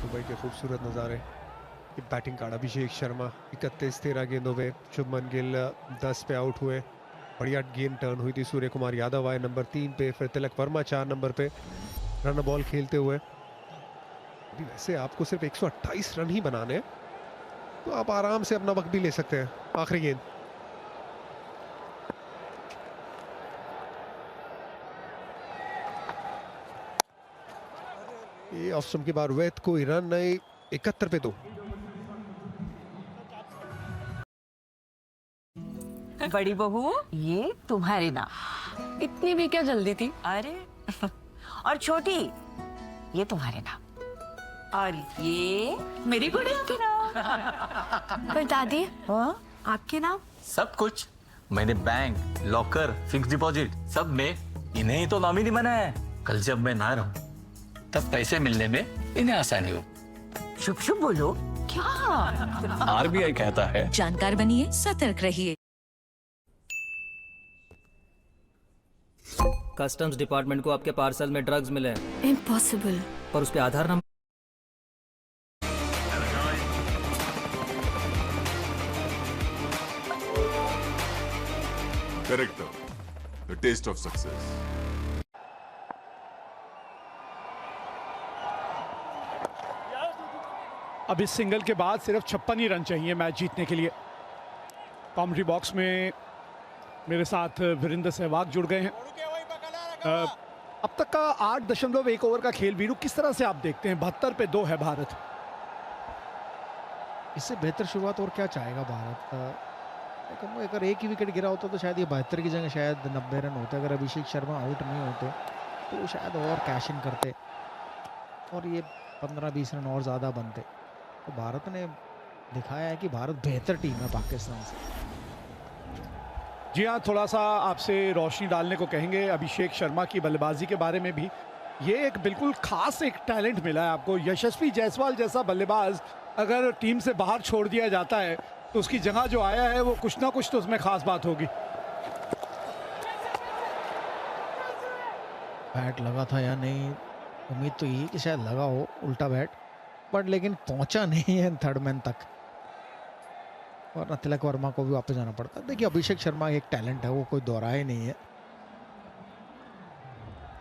Speaker 3: दुबई के खूबसूरत नज़ारे। बैटिंग कार्ड अभिषेक शर्मा 31-13 गेंदों पे, शुभमन गिल 10 पे आउट हुए, बढ़िया गेम टर्न हुई थी। सूर्य कुमार यादव आए नंबर 3 पे, फिर तिलक वर्मा 4 नंबर पे रन बॉल खेलते हुए। अभी वैसे आपको सिर्फ 128 रन ही बनाने हैं, तो आप आराम से अपना वक्त भी ले सकते हैं। आखिरी गेंद, ये ऑफ स्टंप के बाद वैद कोई रन नहीं, 71 पे 2।
Speaker 11: बड़ी बहू, ये तुम्हारे नाम। इतनी भी क्या जल्दी थी? अरे और छोटी, ये तुम्हारे नाम। और ये मेरी गुड़िया के नाम।
Speaker 6: पर दादी,
Speaker 11: हाँ?
Speaker 6: आपके नाम?
Speaker 2: सब कुछ मैंने बैंक, लॉकर, फिक्स डिपॉजिट सब में इन्हें ही तो नॉमिनी बनाया है। कल जब मैं ना रहूं तब पैसे मिलने में इन्हें आसानी हो।
Speaker 11: शुभ शुभ बोलो। क्या?
Speaker 2: आरबीआई कहता है
Speaker 13: जानकार बनिए, सतर्क रहिए।
Speaker 14: कस्टम्स डिपार्टमेंट को आपके पार्सल में ड्रग्स मिले हैं।
Speaker 6: इम्पॉसिबल।
Speaker 14: पर उस पे आधार number.
Speaker 15: Correcto. The taste of success.
Speaker 1: अब इस सिंगल के बाद सिर्फ 56 ही रन चाहिए मैच जीतने के लिए। कॉमेंट्री बॉक्स में मेरे साथ वीरेंद्र सहवाग जुड़ गए हैं। अब तक का 8.1 ओवर का खेल वीरू किस तरह से आप देखते हैं? 72 पे 2 है भारत।
Speaker 8: इससे बेहतर शुरुआत और क्या चाहेगा भारत? अगर एक ही विकेट गिरा होता तो शायद ये 72 की जगह शायद 90 रन होते। अगर अभिषेक शर्मा आउट नहीं होते तो शायद और कैश इन करते और ये 15-20 रन और ज़्यादा बनते। तो भारत ने दिखाया है कि भारत बेहतर टीम है पाकिस्तान से।
Speaker 1: जी हाँ, थोड़ा सा आपसे रोशनी डालने को कहेंगे अभिषेक शर्मा की बल्लेबाजी के बारे में भी। ये एक बिल्कुल खास एक टैलेंट मिला है आपको। यशस्वी जायसवाल जैसा बल्लेबाज अगर टीम से बाहर छोड़ दिया जाता है तो उसकी जगह जो आया है वो कुछ ना कुछ तो उसमें खास बात होगी।
Speaker 8: बैट लगा था या नहीं, उम्मीद तो यही कि शायद लगा हो उल्टा बैट, बट लेकिन पहुंचा नहीं है थर्ड मैन तक और तिलक वर्मा को भी वापस जाना पड़ता। देखिए अभिषेक शर्मा एक टैलेंट है, वो कोई दोहराए नहीं है।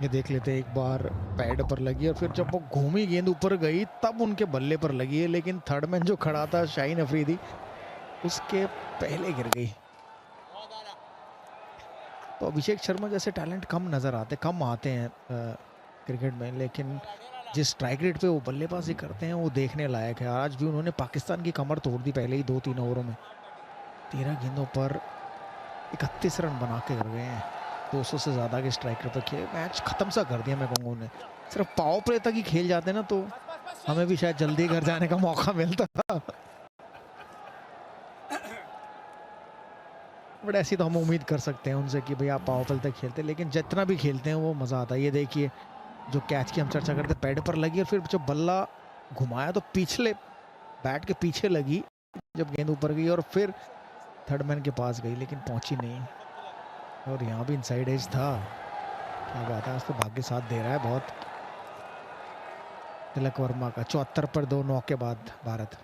Speaker 8: ये देख लेते, एक बार पैड पर लगी और फिर जब वो घूमी गेंद ऊपर गई तब उनके बल्ले पर लगी है, लेकिन थर्ड मैन जो खड़ा था शाहीन अफरीदी उसके पहले गिर गई। तो अभिषेक शर्मा जैसे टैलेंट कम आते हैं क्रिकेट में, लेकिन जिस स्ट्राइक रेट पे वो बल्लेबाजी करते हैं वो देखने लायक है। आज भी उन्होंने पाकिस्तान की कमर तोड़ दी पहले ही 2-3 ओवरों में। 13 गेंदों पर 31 रन बना के कर गए हैं। 200 से ज़्यादा के स्ट्राइक रेट पर खेल, मैच ख़त्म सा कर दिया मैं कहूँगा उन्हें। सिर्फ पावर प्ले तक ही खेल जाते ना तो हमें भी शायद जल्दी घर जाने का मौका मिलता था। बट ऐसी तो हम उम्मीद कर सकते हैं उनसे कि भाई आप पावर प्ले तक खेलते, लेकिन जितना भी खेलते हैं वो मज़ा आता है। ये देखिए जो कैच की हम चर्चा करते, पैड पर लगी और फिर जब बल्ला घुमाया तो पिछले बैट के पीछे लगी जब गेंद ऊपर गई और फिर थर्ड मैन के पास गई, लेकिन पहुंची नहीं। और यहाँ भी इनसाइड एज था। क्या बात है, आज तो भाग्य साथ दे रहा है बहुत तिलक वर्मा का। 74 पर 2 9 के बाद Bharat.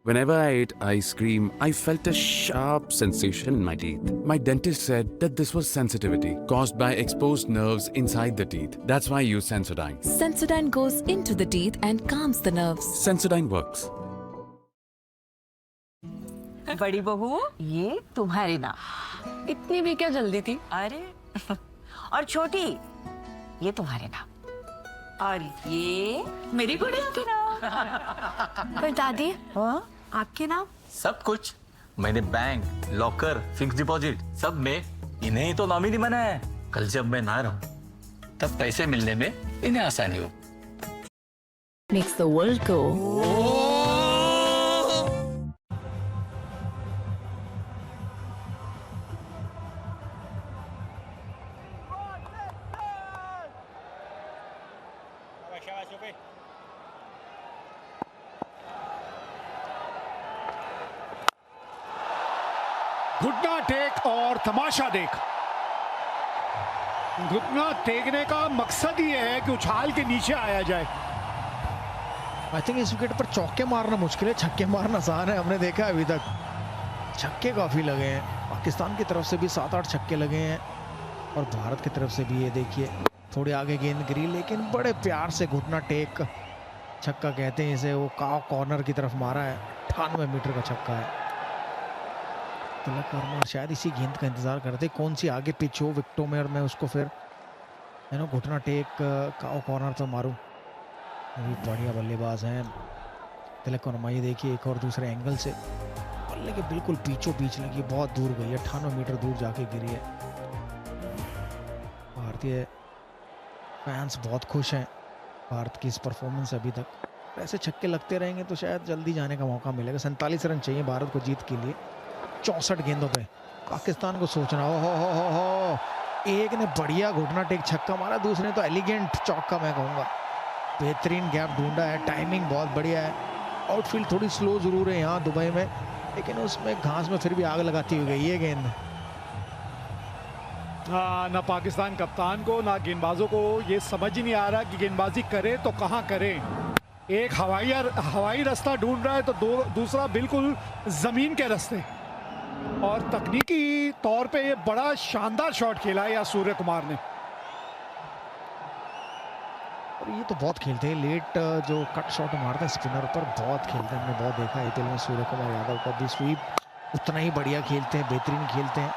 Speaker 12: Whenever I ate ice cream, I felt a sharp sensation in my teeth. My dentist said that this was sensitivity caused by exposed nerves inside the teeth. That's why I use Sensodyne.
Speaker 13: Sensodyne goes into the teeth and calms the nerves.
Speaker 12: Sensodyne works.
Speaker 11: बड़ी बहू, ये तुम्हारे नाम। इतनी भी क्या जल्दी थी? अरे और छोटी, ये तुम्हारे नाम। और ये मेरी गुड़िया के नाम।
Speaker 6: पर दादी,
Speaker 11: हाँ?
Speaker 6: आपके नाम?
Speaker 2: सब कुछ मैंने बैंक, लॉकर, फिक्स डिपॉजिट सब में इन्हें ही तो नॉमिनी बनाया है। कल जब मैं ना रहूं तब पैसे मिलने में इन्हें आसानी हो।
Speaker 13: Makes the world go.
Speaker 1: घुटना टेक और तमाशा देख। घुटना टेकने का मकसद ही है कि उछाल के नीचे आया जाए।
Speaker 8: आई थिंक इस विकेट पर चौके मारना मुश्किल है, छक्के मारना आसान है। हमने देखा है अभी तक छक्के काफ़ी लगे हैं, पाकिस्तान की तरफ से भी 7-8 छक्के लगे हैं और भारत की तरफ से भी। ये देखिए थोड़ी आगे गेंद गिरी, लेकिन बड़े प्यार से घुटना टेक छक्का कहते हैं इसे, वो कॉर्नर की तरफ मारा है। 98 मीटर का छक्का है। तिलक वर्मा शायद इसी गेंद का इंतजार करते, कौन सी आगे पिच हो विकेटों में और मैं उसको फिर घुटना टेक कॉर्नर पर मारूं। बढ़िया बल्लेबाज हैं तिलक वर्मा। ये देखिए एक और दूसरे एंगल से बल्ले के बिल्कुल बीचों बीच लगी, बहुत दूर गई है, 98 मीटर दूर जाके गिरी है। भारतीय फैंस बहुत खुश हैं भारत की इस परफॉर्मेंस अभी तक। ऐसे छक्के लगते रहेंगे तो शायद जल्दी जाने का मौका मिलेगा। 47 रन चाहिए भारत को जीत के लिए 64 गेंदों पे। पाकिस्तान को सोचना हो। एक ने बढ़िया घुटना टेक छक्का मारा, दूसरे ने तो एलिगेंट चौका मैं कहूँगा। बेहतरीन गैप ढूंढा है, टाइमिंग बहुत बढ़िया है। आउटफील्ड थोड़ी स्लो जरूर है यहाँ दुबई में, लेकिन उसमें घास में फिर भी आग लगाती हुई गई ये गेंद।
Speaker 1: ना पाकिस्तान कप्तान को ना गेंदबाजों को ये समझ ही नहीं आ रहा कि गेंदबाजी करे तो कहाँ करे। एक हवाई रास्ता ढूंढ रहा है तो दूसरा बिल्कुल जमीन के रास्ते। और तकनीकी तौर पे ये बड़ा शानदार शॉट खेला है यहाँ सूर्य कुमार ने।
Speaker 8: और ये तो बहुत खेलते हैं लेट, जो कट शॉट मारते हैं स्पिनर पर, बहुत खेलते हैं। हमने बहुत देखा आईपीएल में सूर्य कुमार यादव का भी स्वीप उतना ही बढ़िया खेलते हैं, बेहतरीन खेलते हैं।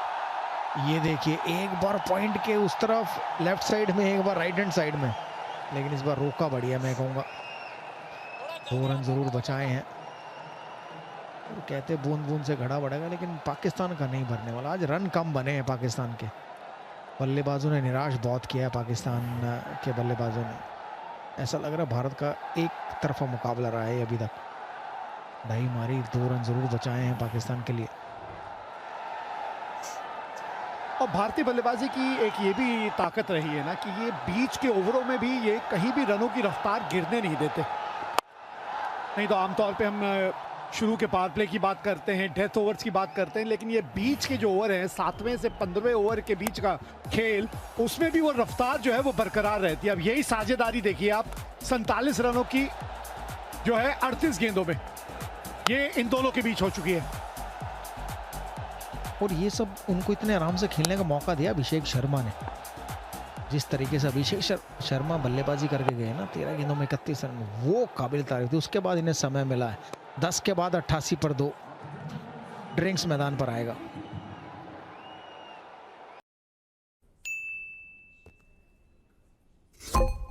Speaker 8: ये देखिए एक बार पॉइंट के उस तरफ लेफ्ट साइड में, एक बार राइट हैंड साइड में, लेकिन इस बार रोका बढ़िया मैं कहूँगा। 2 रन जरूर बचाए हैं। और कहते बूंद बूंद से घड़ा बढ़ेगा, लेकिन पाकिस्तान का नहीं भरने वाला। आज रन कम बने हैं पाकिस्तान के। बल्लेबाजों ने निराश बहुत किया है पाकिस्तान के बल्लेबाजों ने। ऐसा लग रहा है भारत का एक तरफा मुकाबला रहा है अभी तक। ढाई मारी, 2 रन जरूर बचाए हैं पाकिस्तान के लिए।
Speaker 1: और भारतीय बल्लेबाजी की एक ये भी ताकत रही है ना कि ये बीच के ओवरों में भी ये कहीं भी रनों की रफ्तार गिरने नहीं देते। नहीं तो आमतौर पे हम शुरू के पावर प्ले की बात करते हैं, डेथ ओवर्स की बात करते हैं, लेकिन ये बीच के जो ओवर हैं 7वें से 15वें ओवर के बीच का खेल, उसमें भी वो रफ्तार जो है वो बरकरार रहती है। अब यही साझेदारी देखिए आप 47 रनों की जो है 38 गेंदों में, ये इन दोनों के बीच हो चुकी है।
Speaker 8: और ये सब उनको इतने आराम से खेलने का मौका दिया अभिषेक शर्मा ने। जिस तरीके से अभिषेक शर्मा बल्लेबाजी करके गए ना 13 गेंदों में 31 रन, वो काबिल तारीफ थी। उसके बाद इन्हें समय मिला है, 10 के बाद 88 पर 2 ड्रिंक्स मैदान पर आएगा।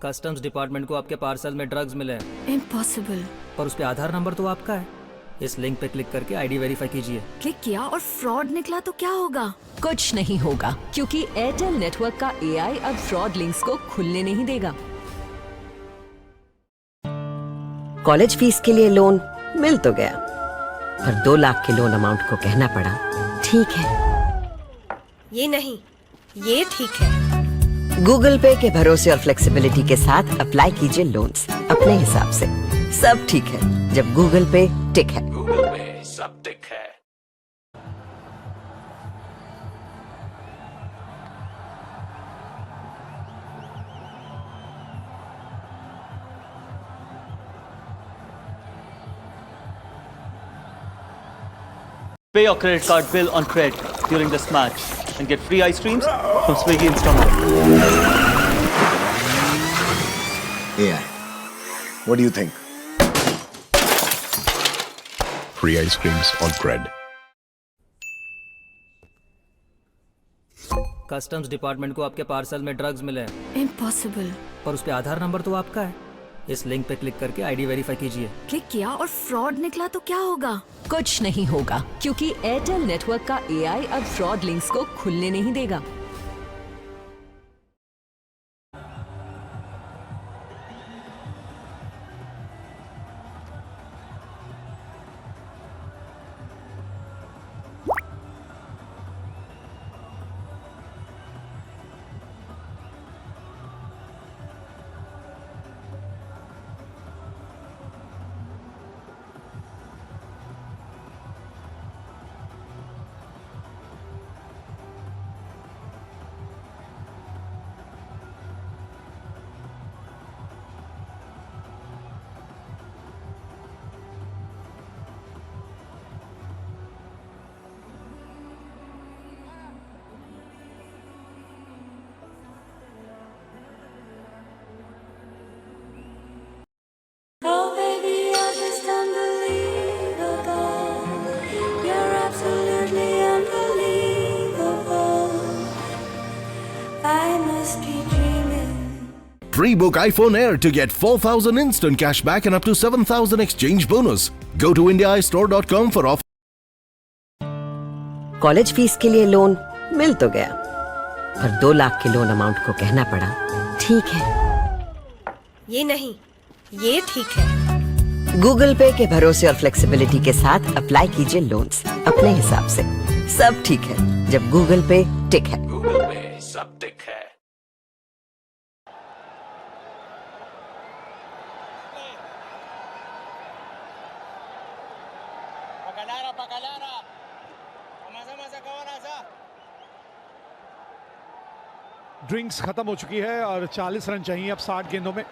Speaker 14: कस्टम्स डिपार्टमेंट को आपके पार्सल में ड्रग्स मिले हैं।
Speaker 13: इम्पॉसिबल।
Speaker 14: पर उस पे आधार नंबर तो आपका है। इस लिंक पे क्लिक करके आईडी वेरीफाई कीजिए।
Speaker 13: क्लिक किया और फ्रॉड निकला तो क्या होगा?
Speaker 16: कुछ नहीं होगा, क्योंकि एयरटेल नेटवर्क का एआई अब फ्रॉड लिंक्स को खुलने नहीं देगा।
Speaker 17: कॉलेज फीस के लिए लोन मिल तो गया, पर 2 लाख के लोन अमाउंट को कहना पड़ा ठीक है।
Speaker 6: ये नहीं, ये ठीक है।
Speaker 17: गूगल पे के भरोसे और फ्लेक्सिबिलिटी के साथ अप्लाई कीजिए लोन्स अपने हिसाब से। सब ठीक है जब गूगल पे टिक है।
Speaker 2: गूगल पे सब टिक है।
Speaker 9: Pay your credit card bill on credit during this match and get free ice creams from Swiggy Instamart.
Speaker 10: AI, what do you think?
Speaker 7: Free ice creams on Cred.
Speaker 14: Customs department को आपके parcel में drugs मिले हैं।
Speaker 13: Impossible.
Speaker 14: पर उस पे आधार number तो आपका है। इस लिंक पे क्लिक करके आईडी वेरीफाई कीजिए।
Speaker 13: क्लिक किया और फ्रॉड निकला तो क्या होगा?
Speaker 16: कुछ नहीं होगा, क्योंकि एयरटेल नेटवर्क का एआई अब फ्रॉड लिंक्स को खुलने नहीं देगा।
Speaker 5: Pre-book iPhone Air to get 4,000 instant cash back and up to 7,000 exchange bonus. Go to IndiaStore.com for offer.
Speaker 17: College fees के लिए लोन मिल तो गया, पर 2 लाख के लोन अमाउंट को कहना पड़ा ठीक है।
Speaker 6: ये नहीं, ये ठीक है।
Speaker 17: गूगल पे के भरोसे और फ्लेक्सिबिलिटी के साथ अप्लाई कीजिए लोन्स अपने हिसाब से। सब ठीक है जब गूगल पे टिक है।
Speaker 2: गूगल पे सब टिक है।
Speaker 1: ड्रिंक्स खत्म हो चुकी है और 40 रन चाहिए अब 60 गेंदों में।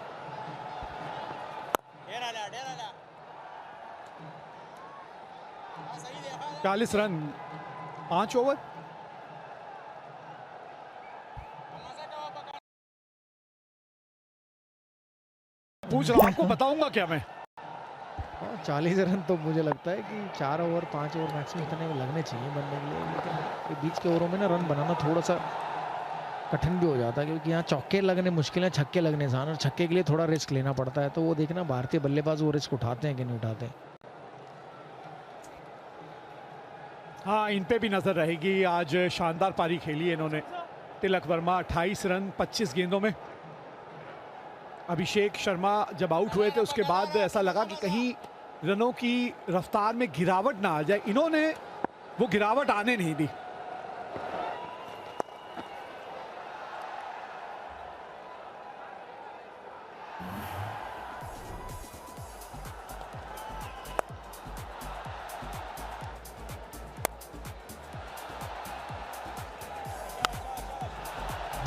Speaker 1: चालीस रन 5 ओवर। पूछ रहा हूं, आपको बताऊंगा क्या मैं।
Speaker 8: 40 रन तो मुझे लगता है कि 4 ओवर 5 ओवर मैक्सिमम इतने लगने चाहिए बनने के लिए, लेकिन बीच के ओवरों में ना रन बनाना थोड़ा सा कठिन भी हो जाता है, क्योंकि यहाँ चौके लगने मुश्किल है, छक्के लगने आसान, और छक्के के लिए थोड़ा रिस्क लेना पड़ता है। तो वो देखना भारतीय बल्लेबाज वो रिस्क उठाते हैं कि नहीं उठाते।
Speaker 1: हाँ, इन पे भी नजर रहेगी। आज शानदार पारी खेली है इन्होंने। तिलक वर्मा 28 रन 25 गेंदों में। अभिषेक शर्मा जब आउट हुए थे उसके बाद ऐसा लगा कि कहीं रनों की रफ्तार में गिरावट ना आ जाए, इन्होंने वो गिरावट आने नहीं दी।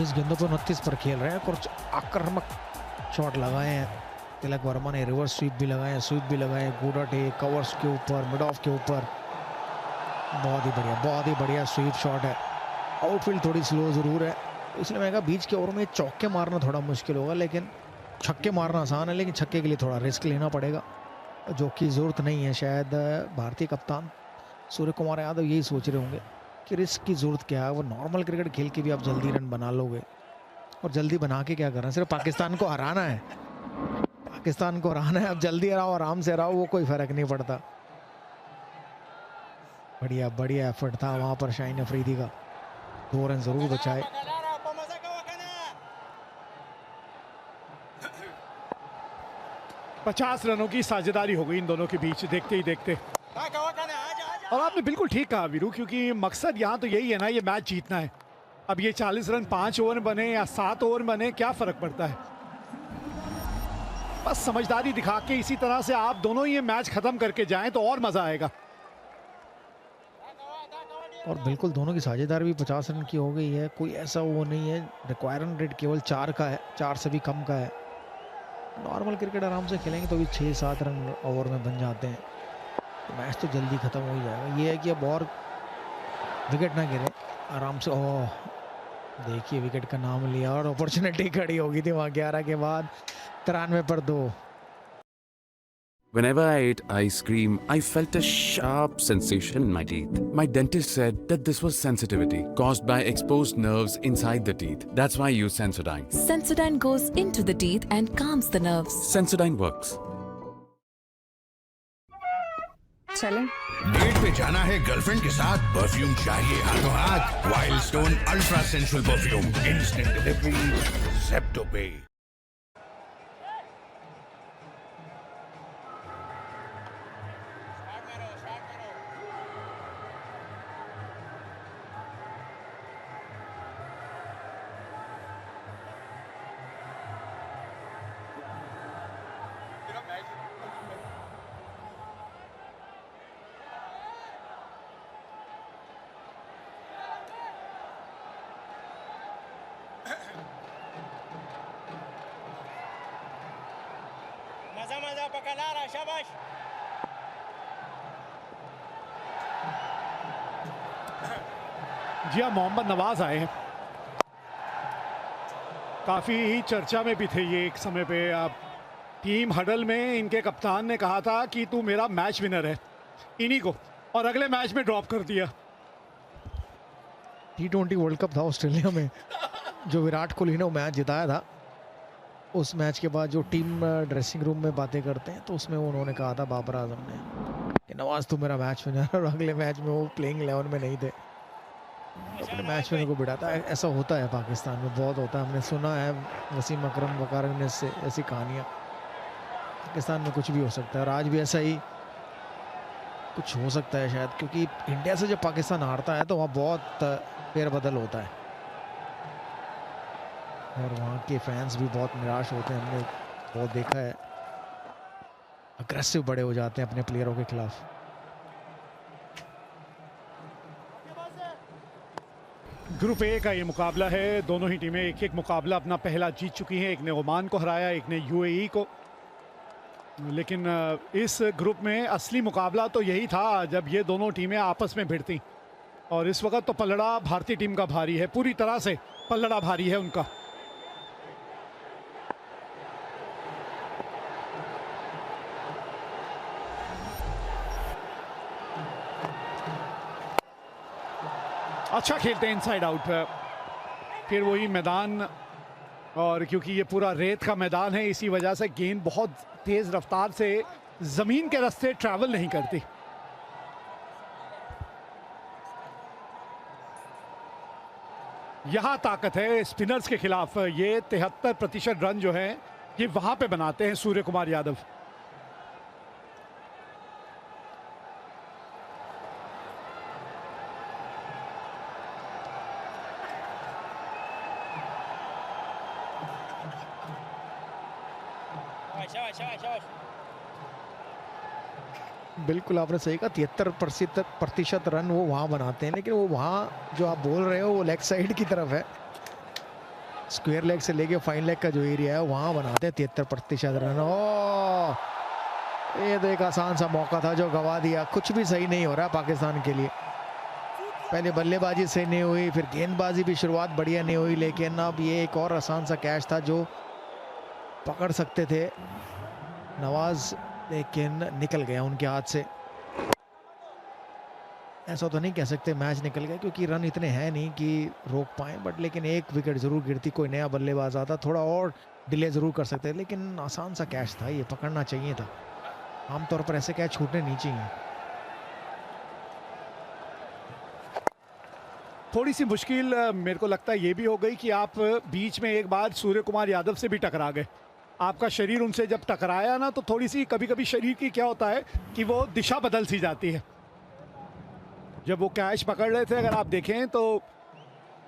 Speaker 8: इस गेंदों पर 29 पर खेल रहे हैं, कुछ आक्रामक शॉट लगाए हैं तिलक वर्मा ने। रिवर्स स्वीप भी लगाए हैं, स्वीप भी लगाए हैं, गुड टेक कवर्स के ऊपर, मिड ऑफ के ऊपर। बहुत ही बढ़िया स्वीप शॉट है। आउटफील्ड थोड़ी स्लो ज़रूर है, इसलिए मैं कहा बीच के ओवर में चौके मारना थोड़ा मुश्किल होगा, लेकिन छक्के मारना आसान है। लेकिन छक्के के लिए थोड़ा रिस्क लेना पड़ेगा, जो कि ज़रूरत नहीं है। शायद भारतीय कप्तान सूर्य कुमार यादव यही सोच रहे होंगे कि रिस्क की ज़रूरत क्या है। वो नॉर्मल क्रिकेट खेल के भी आप जल्दी रन बना लोगे, और जल्दी बना के क्या करना, सिर्फ पाकिस्तान को हराना है। पाकिस्तान को हराना है, अब जल्दी हराओ आराम से हराओ, वो कोई फ़र्क नहीं पड़ता। बढ़िया एफर्ट था वहाँ पर शाहीन अफरीदी का, 2 रन ज़रूर बचाए।
Speaker 1: पचास रनों की साझेदारी हो गई इन दोनों के बीच देखते ही देखते। और आपने बिल्कुल ठीक कहा वीरू, क्योंकि मकसद यहाँ तो यही है ना, ये मैच जीतना है। अब ये 40 रन 5 ओवर बने या 7 ओवर बने, क्या फर्क पड़ता है। बस समझदारी दिखा के इसी तरह से आप दोनों ये मैच खत्म करके जाएं तो और मजा आएगा।
Speaker 8: और बिल्कुल दोनों की साझेदारी भी 50 रन की हो गई है। कोई ऐसा वो नहीं है, रिक्वायरमेंट रेट केवल 4 का है, 4 से भी कम का है। नॉर्मल क्रिकेट आराम से खेलेंगे तो भी 6-7 रन ओवर में बन जाते हैं, तो मैच तो जल्दी ख़त्म हो ही जाएगा। ये है कि अब और विकेट ना गिरे आराम से। ओह देखिए विकेट का नाम लिया और अपॉर्चुनिटी खड़ी हो गई थी वहाँ 11 के बाद। 93 पर 2।
Speaker 12: Whenever I ate ice cream, I felt a sharp sensation in my teeth. My dentist said that this was sensitivity caused by exposed nerves inside the teeth. That's why I use Sensodyne.
Speaker 18: Sensodyne goes into the teeth and calms the nerves.
Speaker 12: Sensodyne works.
Speaker 6: चलें?
Speaker 7: Date पे जाना है girlfriend के साथ, perfume चाहिए हाथों हाथ। Wild stone ultra sensual perfume, instant delivery, Zepto पे।
Speaker 19: मजा पकड़ा रहा, शाबाश।
Speaker 1: जी हाँ, मोहम्मद नवाज आए हैं। काफ़ी चर्चा में भी थे ये एक समय पे। आप टीम हडल में इनके कप्तान ने कहा था कि तू मेरा मैच विनर है, इन्हीं को, और अगले मैच में ड्रॉप कर दिया।
Speaker 8: T20 वर्ल्ड कप था ऑस्ट्रेलिया में, जो विराट कोहली ने वो मैच जिताया था, उस मैच के बाद जो टीम ड्रेसिंग रूम में बातें करते हैं तो उसमें उन्होंने कहा था बाबर आजम ने कि नवाज तू मेरा मैच विनर, और अगले मैच में वो प्लेइंग 11 में नहीं थे, अपने मैच विनर को बिठाता है। ऐसा होता है पाकिस्तान में, बहुत होता है, हमने सुना है वसीम अकरम वकार से ऐसी कहानियाँ। पाकिस्तान में कुछ भी हो सकता है, और आज भी ऐसा ही कुछ हो सकता है शायद, क्योंकि इंडिया से जब पाकिस्तान हारता है तो वहाँ बहुत फेरबदल होता है और वहाँ के फैंस भी बहुत निराश होते हैं। हमने बहुत देखा है, अग्रेसिव बड़े हो जाते हैं अपने प्लेयरों के खिलाफ।
Speaker 1: ग्रुप ए का ये मुकाबला है। दोनों ही टीमें एक एक मुकाबला अपना पहला जीत चुकी हैं। एक ने ओमान को हराया, एक ने यूएई को। लेकिन इस ग्रुप में असली मुकाबला तो यही था जब ये दोनों टीमें आपस में भिड़ती, और इस वक्त तो पलड़ा भारतीय टीम का भारी है, पूरी तरह से पलड़ा भारी है उनका। अच्छा खेलते हैं इनसाइड आउट, फिर वही मैदान, और क्योंकि ये पूरा रेत का मैदान है इसी वजह से गेंद बहुत तेज रफ्तार से जमीन के रास्ते ट्रैवल नहीं करती। यहां ताकत है स्पिनर्स के खिलाफ। ये 73% रन जो है ये वहां पे बनाते हैं सूर्य कुमार यादव।
Speaker 8: बिल्कुल आपने सही कहा, 73% रन वो वहाँ बनाते हैं, लेकिन वो वहाँ जो आप बोल रहे हो वो लेग साइड की तरफ है, स्क्वायर लेग से लेके फाइन लेग का जो एरिया है वहाँ बनाते हैं 73% रन। ये तो एक आसान सा मौका था जो गवा दिया। कुछ भी सही नहीं हो रहा पाकिस्तान के लिए। पहले बल्लेबाजी सही नहीं हुई, फिर गेंदबाजी भी शुरुआत बढ़िया नहीं हुई, लेकिन अब ये एक और आसान सा कैच था जो पकड़ सकते थे नवाज, लेकिन निकल गया उनके हाथ से। ऐसा तो नहीं कह सकते मैच निकल गया, क्योंकि रन इतने हैं नहीं कि रोक पाए, बट लेकिन एक विकेट जरूर गिरती, कोई नया बल्लेबाज आता थोड़ा और डिले जरूर कर सकते, लेकिन आसान सा कैच था, ये पकड़ना चाहिए था। आमतौर पर ऐसे कैच छूटने नहीं चाहिए।
Speaker 1: थोड़ी सी मुश्किल मेरे को लगता है ये भी हो गई कि आप बीच में एक बार सूर्य कुमार यादव से भी टकरा गए। आपका शरीर उनसे जब टकराया ना तो थोड़ी सी कभी कभी शरीर की क्या होता है कि वो दिशा बदल सी जाती है। जब वो कैच पकड़ रहे थे अगर आप देखें तो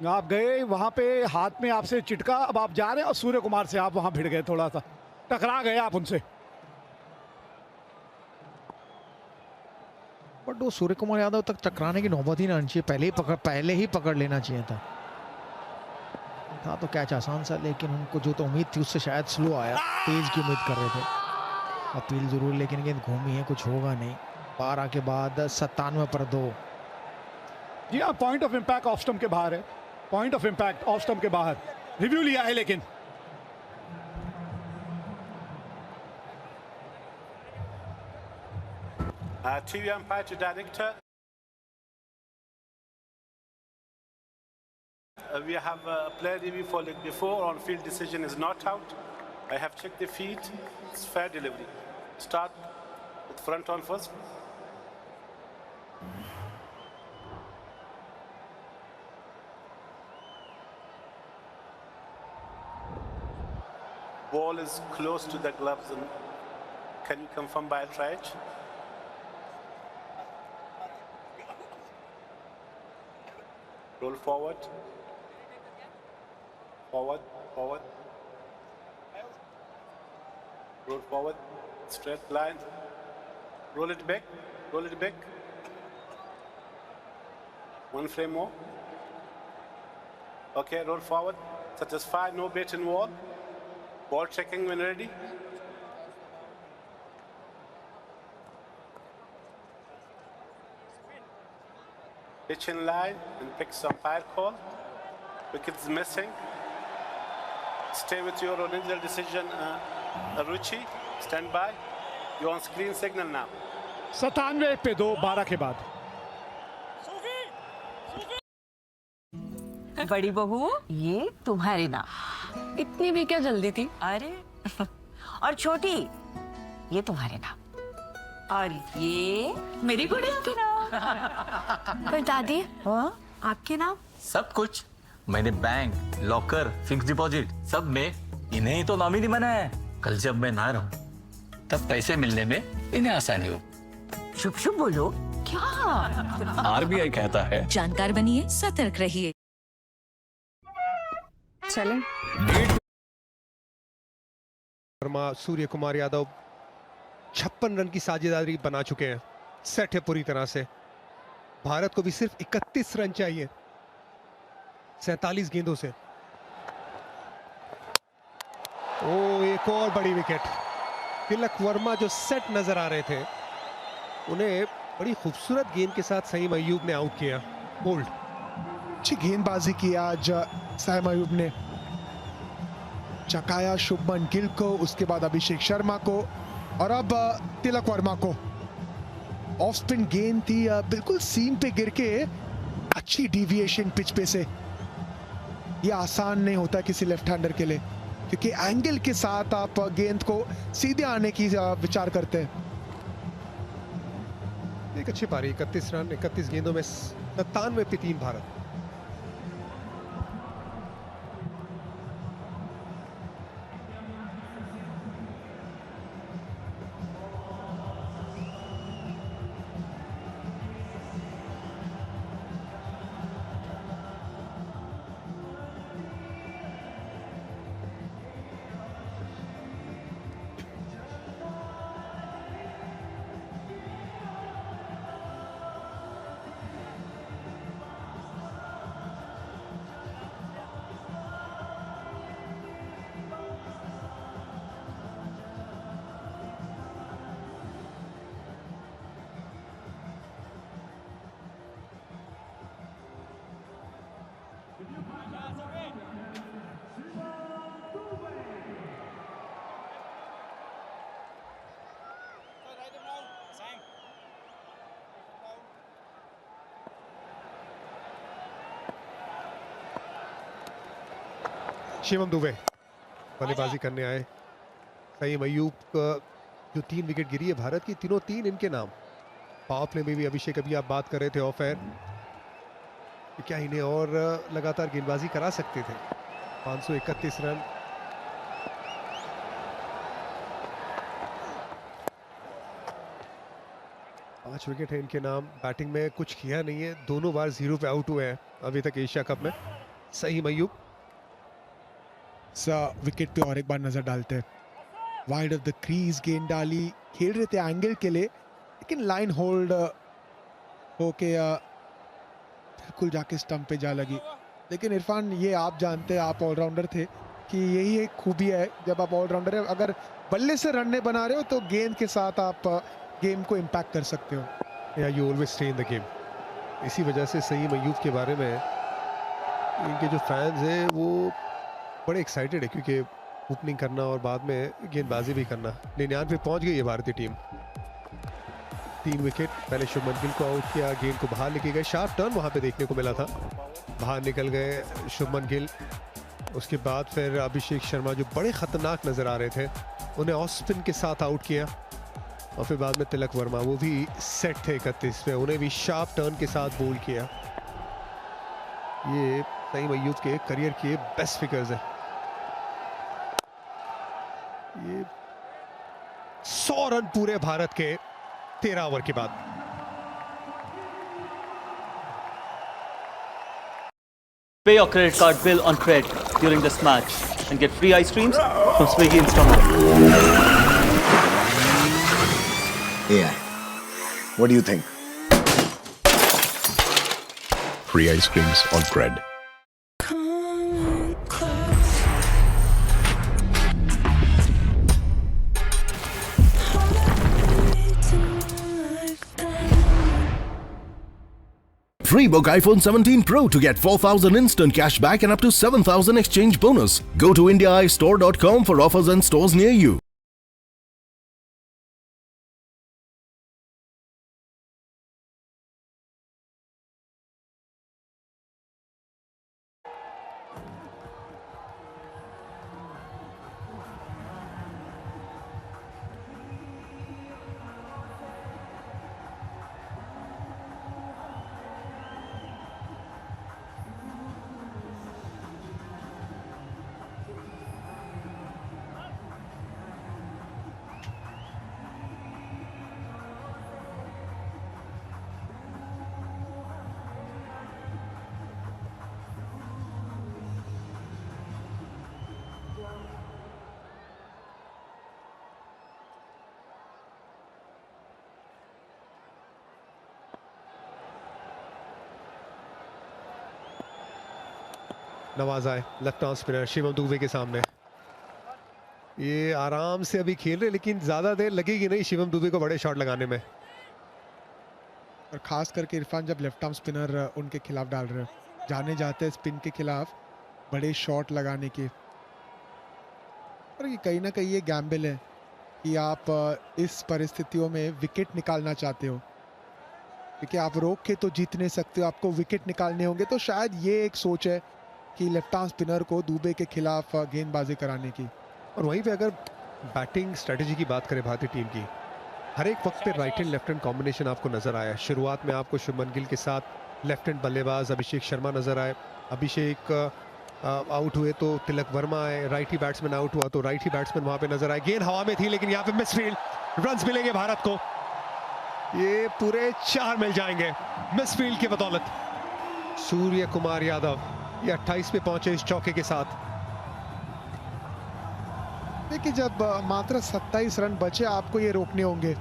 Speaker 1: आप गए वहाँ पे, हाथ में आपसे चिटका, अब आप जा रहे हैं और सूर्य कुमार से आप वहाँ भिड़ गए, थोड़ा सा टकरा गए आप उनसे।
Speaker 8: बट वो सूर्य कुमार यादव तक टकराने की नौबत ही ना आनी चाहिए, पहले ही पकड़ लेना चाहिए था तो कैच आसान सा, लेकिन उनको जो तो उम्मीद थी उससे शायद स्लो आया, तेज की उम्मीद कर रहे थे। अपील जरूर, लेकिन गेंद घूमी है, कुछ होगा नहीं। 12 के बाद 97 पर 2।
Speaker 1: जी हाँ, point of impact off stump के बाहर है, point of impact off stump के बाहर। रिव्यू लिया है लेकिन
Speaker 4: TV umpire to director. We have a player review for leg before, on field decision is not out. I have checked the feet, it's fair delivery. Start with front on first. Ball is close to the gloves. Can you confirm by a try? Roll forward. Forward, forward. Roll forward. Straight line. Roll it back. Roll it back. One frame more. Okay, roll forward. Satisfy, no bait in wall. Ball checking when ready. Pitch in line and pick some umpire call. Wickets missing. Stay with your original decision, Ruchi. Stand by. You're on screen signal now.
Speaker 1: 97 पे 2, 12 के बाद।
Speaker 11: बड़ी बहू ये तुम्हारे नाम।
Speaker 6: इतनी भी क्या जल्दी थी?
Speaker 11: अरे और छोटी ये तुम्हारे नाम। और ये मेरी गुड़िया के नाम।
Speaker 6: पर दादी
Speaker 11: हाँ? आपके नाम?
Speaker 2: सब कुछ मैंने बैंक, लॉकर, फिक्स डिपॉजिट सब में इन्हें ही तो नॉमिनी बनाया है। कल जब मैं ना रहूं तब पैसे मिलने में इन्हें आसानी हो।
Speaker 11: शुभ शुभ बोलो। क्या?
Speaker 2: आरबीआई कहता है
Speaker 18: जानकार बनिए, सतर्क रहिए।
Speaker 6: चलें।
Speaker 3: वर्मा, सूर्य कुमार यादव 56 रन की साझेदारी बना चुके हैं। सेट है पूरी तरह से। भारत को भी सिर्फ 31 रन चाहिए 47 गेंदों से। ओ, एक और बड़ी विकेट। तिलक वर्मा जो सेट नजर आ रहे थे उन्हें बड़ी खूबसूरत गेंद के साथ सईम अय्यूब ने आउट किया। बोल्ड, अच्छी गेंदबाजी की आज सईम अय्यूब ने। चकाया शुभमन गिल को, उसके बाद अभिषेक शर्मा को और अब तिलक वर्मा को। ऑफ स्पिन गेंद थी, बिल्कुल सीम पे गिर के अच्छी डिविएशन पिच पे से। ये आसान नहीं होता किसी लेफ्ट हैंडर के लिए, क्योंकि एंगल के साथ आप गेंद को सीधे आने की विचार करते हैं। एक अच्छी पारी, 31 रन 31 गेंदों में 97 पे 3 भारत। शिवम दुबे बल्लेबाजी करने आए। सईम अय्यूब का जो 3 विकेट गिरी है भारत की, तीनों 3 इनके नाम। पावर प्ले में भी अभिषेक, अभी आप बात कर रहे थे ऑफ एयर, क्या इन्हें और लगातार गेंदबाजी करा सकते थे। 531 रन। पांच विकेट है इनके नाम। बैटिंग में कुछ किया नहीं है, दोनों बार 0 पे आउट हुए हैं अभी तक एशिया कप में। सईम अय्यूब विकेट पे और एक बार नजर डालते हैं। वाइड ऑफ द क्रीज गेंद डाली, खेल रहे थे एंगल के लिए, लेकिन लाइन होल्ड होके बिल्कुल जाके स्टंप पे जा लगी। लेकिन इरफान, ये आप जानते हैं, आप ऑलराउंडर थे, कि यही एक खूबी है जब आप ऑलराउंडर है, अगर बल्ले से रन नहीं बना रहे हो तो गेंद के साथ आप गेम को इम्पैक्ट कर सकते हो। या you always stay in the game. इसी वजह से सईम अय्यूब के बारे में इनके जो फैंस हैं वो बड़े एक्साइटेड है, क्योंकि ओपनिंग करना और बाद में गेंदबाजी भी करना। 99 पे पहुंच गई है भारतीय टीम। 3 विकेट। पहले शुभमन गिल को आउट किया, गेंद को बाहर लेके गए। शार्प टर्न वहां पे देखने को मिला था, बाहर निकल गए शुभमन गिल। उसके बाद फिर अभिषेक शर्मा जो बड़े खतरनाक नजर आ रहे थे, उन्हें ऑफ स्पिन के साथ आउट किया। और फिर बाद में तिलक वर्मा, वो भी सेट थे 31 पे, उन्हें भी शार्प टर्न के साथ बोल्ड किया। ये सईम अय्यूब के करियर के बेस्ट फिगर्स हैं। ये 100 रन पूरे भारत के 13 ओवर के बाद।
Speaker 9: Pay your credit card bill on Cred during this match and get free ice creams from Swiggy Instamart.
Speaker 10: AI, what do you think?
Speaker 7: Free ice creams on Cred.
Speaker 5: Free book iPhone 17 Pro to get 4,000 instant cash back and up to 7,000 exchange bonus. Go to IndiaEyeStore.com for offers and stores near you.
Speaker 3: नवाजा है left arm spinner Shivam Dubey के सामने। ये आराम से अभी खेल रहे, लेकिन ज्यादा देर लगेगी नहीं शिवम दुबे को बड़े शॉट लगाने में।
Speaker 20: और खास करके इरफान जब लेफ्ट आर्म स्पिनर उनके खिलाफ डाल रहे हैं, जाने जाते हैं स्पिन के खिलाफ बड़े शॉट लगाने के। और ये कहीं ना कहीं ये गैम्बल है कि आप इस परिस्थितियों में विकेट निकालना चाहते हो, क्योंकि आप रोक के तो जीत नहीं सकते हो, आपको विकेट निकालने होंगे। तो शायद ये एक सोच है कि लेफ्ट आर्म स्पिनर को दुबे के खिलाफ गेंदबाजी कराने की।
Speaker 3: और वहीं पे अगर बैटिंग स्ट्रेटजी की बात करें भारतीय टीम की, हर एक वक्त पे right hand left hand combination आपको नजर आया। शुरुआत में आपको शुभमन गिल के साथ लेफ्ट हैंड बल्लेबाज अभिषेक शर्मा नजर आए। अभिषेक आउट हुए तो तिलक वर्मा आए, राइटी बैट्समैन आउट हुआ तो राइटी बैट्समैन वहां पे नजर आए। गेंद हवा में थी लेकिन यहाँ पे मिसफील्ड, रन्स मिलेंगे भारत को। ये पूरे 4 मिल जाएंगे मिसफील्ड की बदौलत। सूर्य कुमार यादव ये 28 पे पहुंचे इस चौके के साथ।
Speaker 20: देखिए जब मात्र 27 रन बचे आपको ये रोकने होंगे।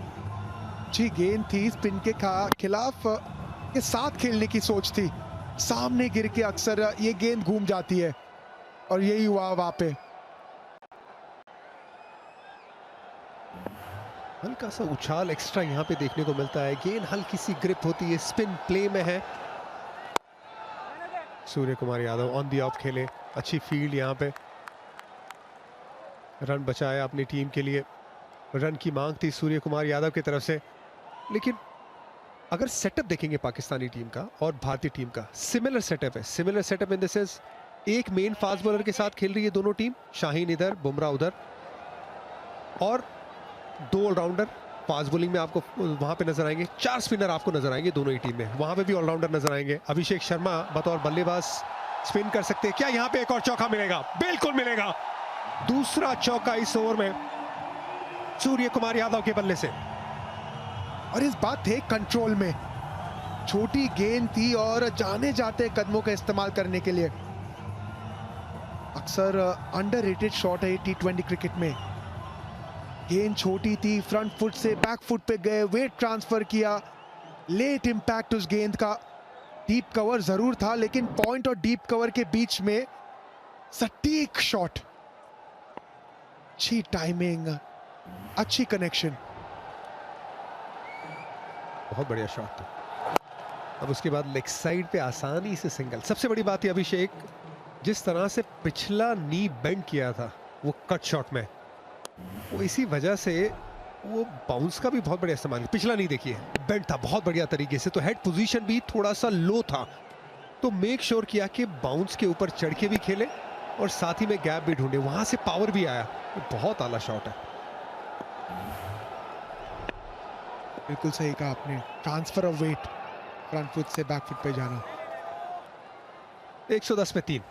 Speaker 20: जी गेंद थी स्पिन के खिलाफ के साथ खेलने की सोच थी, सामने गिर के अक्सर ये गेंद घूम जाती है और यही हुआ वहां पे।
Speaker 3: हल्का सा उछाल एक्स्ट्रा यहाँ पे देखने को मिलता है, गेंद हल्की सी ग्रिप होती है, स्पिन प्ले में है। Surya Kumar Yadav on the off खेले, अच्छी फील्ड यहाँ पे, रन बचाया अपनी टीम के लिए। रन की मांग थी सूर्य कुमार यादव की तरफ से, लेकिन अगर सेटअप देखेंगे पाकिस्तानी टीम का और भारतीय टीम का, सिमिलर सेटअप है। Similar setup in the sense एक मेन फास्ट बॉलर के साथ खेल रही है दोनों टीम, शाहीन इधर बुमराह उधर, और 2 ऑलराउंडर फास्ट बॉलिंग में आपको वहां पे नजर आएंगे। 4 स्पिनर आपको नजर आएंगे दोनों ही टीम में, वहां पे भी ऑलराउंडर नजर आएंगे। अभिषेक शर्मा बतौर बल्लेबाज स्पिन कर सकते हैं, क्या यहाँ पे एक और चौका मिलेगा? बिल्कुल मिलेगा, दूसरा चौका इस ओवर में सूर्य कुमार यादव के बल्ले से।
Speaker 20: और इस बात थे कंट्रोल में, छोटी गेंद थी और जाने जाते कदमों का इस्तेमाल करने के लिए। अक्सर अंडररेटेड शॉट है T20 क्रिकेट में। गेंद छोटी थी, फ्रंट फुट से बैक फुट पे गए, वेट ट्रांसफर किया, लेट इंपैक्ट उस गेंद का। डीप कवर जरूर था लेकिन पॉइंट और डीप कवर के बीच में सटीक शॉट, अच्छी टाइमिंग, अच्छी कनेक्शन,
Speaker 3: बहुत बढ़िया शॉट था। अब उसके बाद लेग साइड पे आसानी से सिंगल। सबसे बड़ी बात है अभिषेक जिस तरह से पिछला नी बेंड किया था वो कट शॉट में, वो इसी वजह से वो बाउंस का भी बहुत बढ़िया इस्तेमाल। पिछला नी देखिए बेंड था बहुत बढ़िया तरीके से, तो हेड पोजीशन भी थोड़ा सा लो था, तो मेक श्योर किया कि बाउंस के ऊपर चढ़ के भी खेले और साथ ही में गैप भी ढूंढे, वहां से पावर भी आया। बहुत आला शॉट है।
Speaker 20: बिल्कुल सही कहा आपने, transfer of weight, front foot से बैक फुट पे जाना।
Speaker 3: 110 में 3।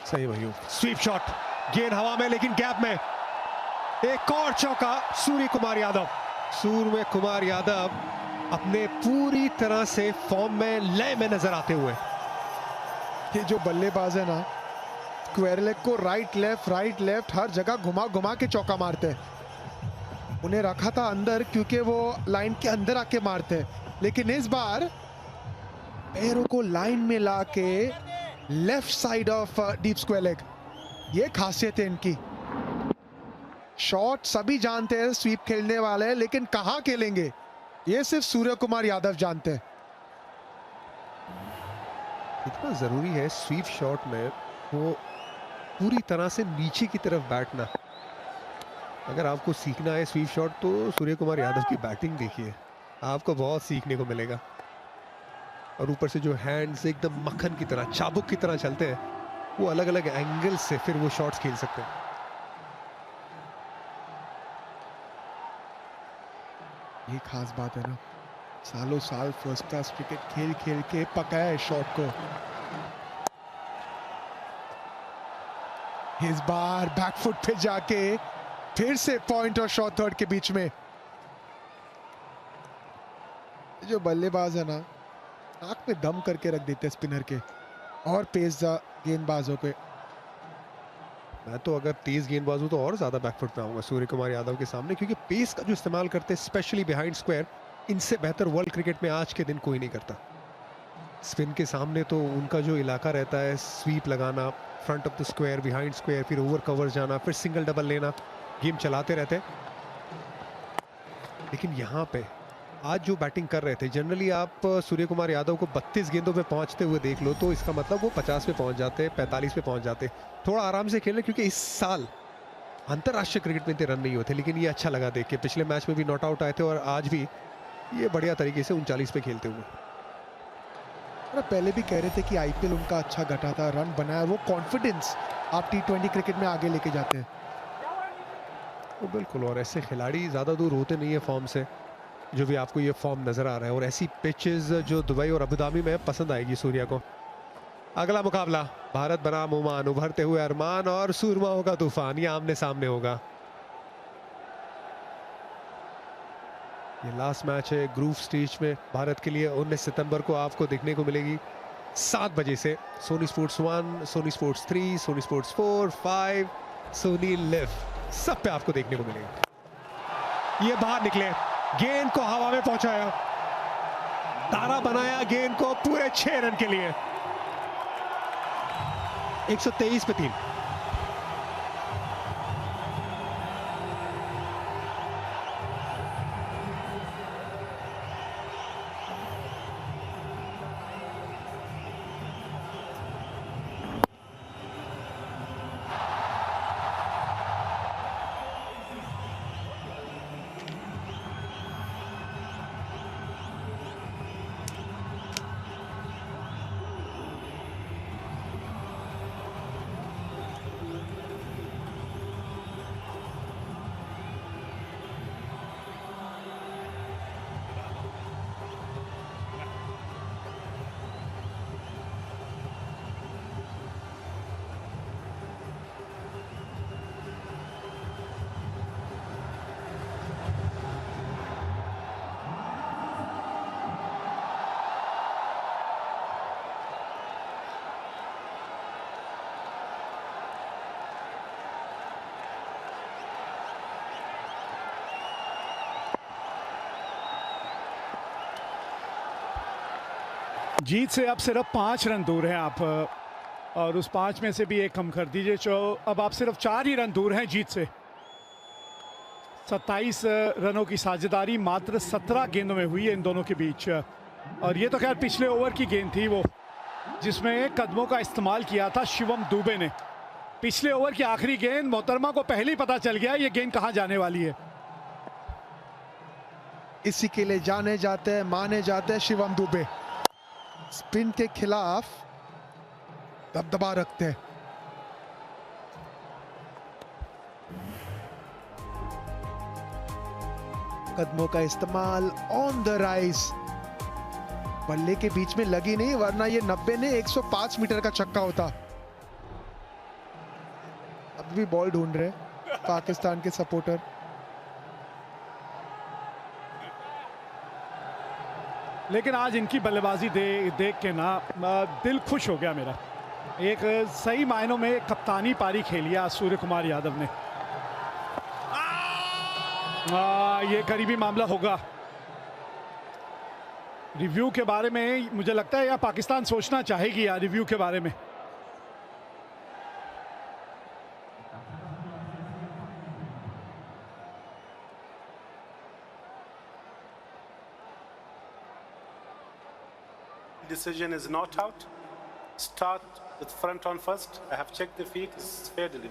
Speaker 3: सही वही स्वीप शॉट, गेंद हवा में लेकिन गैप में। एक और चौका सूर्य कुमार यादव। सूर्य कुमार यादव अपने पूरी तरह से फॉर्म में लय में नजर आते हुए।
Speaker 20: ये जो बल्लेबाज है ना, स्क्वायर लेग को राइट लेफ्ट हर जगह घुमा घुमा के चौका मारते हैं। उन्हें रखा था अंदर क्योंकि वो लाइन के अंदर आके मारते हैं, लेकिन इस बार पैरों को लाइन में ला के left side of deep square leg, ये खासियत है इनकी। शॉट सभी जानते हैं स्वीप खेलने वाले, लेकिन कहां खेलेंगे ये सिर्फ सूर्य कुमार यादव जानते हैं।
Speaker 3: इतना जरूरी है स्वीप शॉट में
Speaker 8: वो पूरी तरह से नीचे की तरफ बैठना। अगर आपको सीखना है स्वीप शॉट तो सूर्य कुमार यादव की बैटिंग देखिए, आपको बहुत सीखने को मिलेगा। और ऊपर से जो हैंड्स एकदम मक्खन की तरह, चाबुक की तरह चलते हैं, वो अलग अलग एंगल से फिर वो शॉट्स खेल सकते हैं।
Speaker 20: ये खास बात है ना, सालों साल फर्स्ट क्लास क्रिकेट खेल खेल के पकाया है शॉट को। इस बार बैकफुट पे जाके फिर से पॉइंट और शॉट थर्ड के बीच में। जो बल्लेबाज है ना, नाक पे दम करके रख देते स्पिनर के और पेस गेंदबाजों के।
Speaker 8: मैं तो अगर तेज गेंदबाज हूं तो और ज्यादा बैकफुट पे आऊंगा सूर्य कुमार यादव के सामने, क्योंकि पेस का जो इस्तेमाल करते हैं स्पेशली बिहाइंड स्क्वायर, इनसे बेहतर वर्ल्ड क्रिकेट में आज के दिन कोई नहीं करता। स्पिन के सामने तो उनका जो इलाका रहता है, स्वीप लगाना, front of the square, behind square, फिर ओवर कवर जाना, फिर सिंगल डबल लेना, गेम चलाते रहते हैं। लेकिन यहाँ पे आज जो बैटिंग कर रहे थे, जनरली आप सूर्य कुमार यादव को 32 गेंदों पे पहुंचते हुए देख लो तो इसका मतलब वो 50 पे पहुंच जाते, 45 पे पहुंच जाते। थोड़ा आराम से खेलना, क्योंकि इस साल अंतरराष्ट्रीय क्रिकेट में इतने रन नहीं होते। लेकिन ये अच्छा लगा देख के, पिछले मैच में भी नॉट आउट आए थे और आज भी ये बढ़िया तरीके से 39 पे खेलते हुए।
Speaker 20: पहले भी कह रहे थे कि आईपीएल उनका अच्छा घटा था, रन बनाया, वो कॉन्फिडेंस आप टी20 क्रिकेट में आगे लेके जाते हैं।
Speaker 8: तो बिल्कुल, और ऐसे खिलाड़ी ज़्यादा दूर होते नहीं है फॉर्म से, जो भी आपको ये फॉर्म नज़र आ रहा है। और ऐसी पिचेस जो दुबई और अबुधाबी में पसंद आएगी सूर्या को। अगला मुकाबला भारत बनाम ओमान, उभरते हुए अरमान और सूरमा होगा तूफान, ये आमने सामने होगा। ये लास्ट मैच है ग्रुप स्टेज में भारत के लिए। 19 सितंबर को आपको देखने को मिलेगी 7 बजे से Sony Sports 1, Sony Sports 3, Sony Sports 4, 5, Sony Liv, सब पे आपको देखने को मिलेगा। ये बाहर निकले, गेंद को हवा में पहुंचाया, तारा बनाया गेंद को पूरे 6 रन के लिए। 123 पे 3।
Speaker 1: जीत से अब सिर्फ 5 रन दूर हैं आप, और उस 5 में से भी एक कम कर दीजिए, तो अब आप सिर्फ 4 ही रन दूर हैं जीत से। 27 रनों की साझेदारी मात्र 17 गेंदों में हुई है इन दोनों के बीच। और ये तो खैर पिछले ओवर की गेंद थी, वो जिसमें कदमों का इस्तेमाल किया था शिवम दुबे ने। पिछले ओवर की आखिरी गेंद, मोहतरमा को पहले ही पता चल गया ये गेंद कहां जाने वाली है।
Speaker 20: इसी के लिए जाने जाते हैं, माने जाते हैं शिवम दुबे। स्पिन के खिलाफ दबदबा रखते हैं। कदमों का इस्तेमाल ऑन द राइज, बल्ले के बीच में लगी नहीं, वरना ये 90 ने 105 मीटर का छक्का होता। अब भी बॉल ढूंढ रहे पाकिस्तान के सपोर्टर।
Speaker 1: लेकिन आज इनकी बल्लेबाजी देख के ना दिल खुश हो गया मेरा। एक सही मायनों में कप्तानी पारी खेली आज सूर्य कुमार यादव ने। ये करीबी मामला होगा। रिव्यू के बारे में मुझे लगता है या पाकिस्तान सोचना चाहेगी यार रिव्यू के बारे में।
Speaker 4: Decision is not out. Start with front on first. I have checked the feet. It's fair delivery.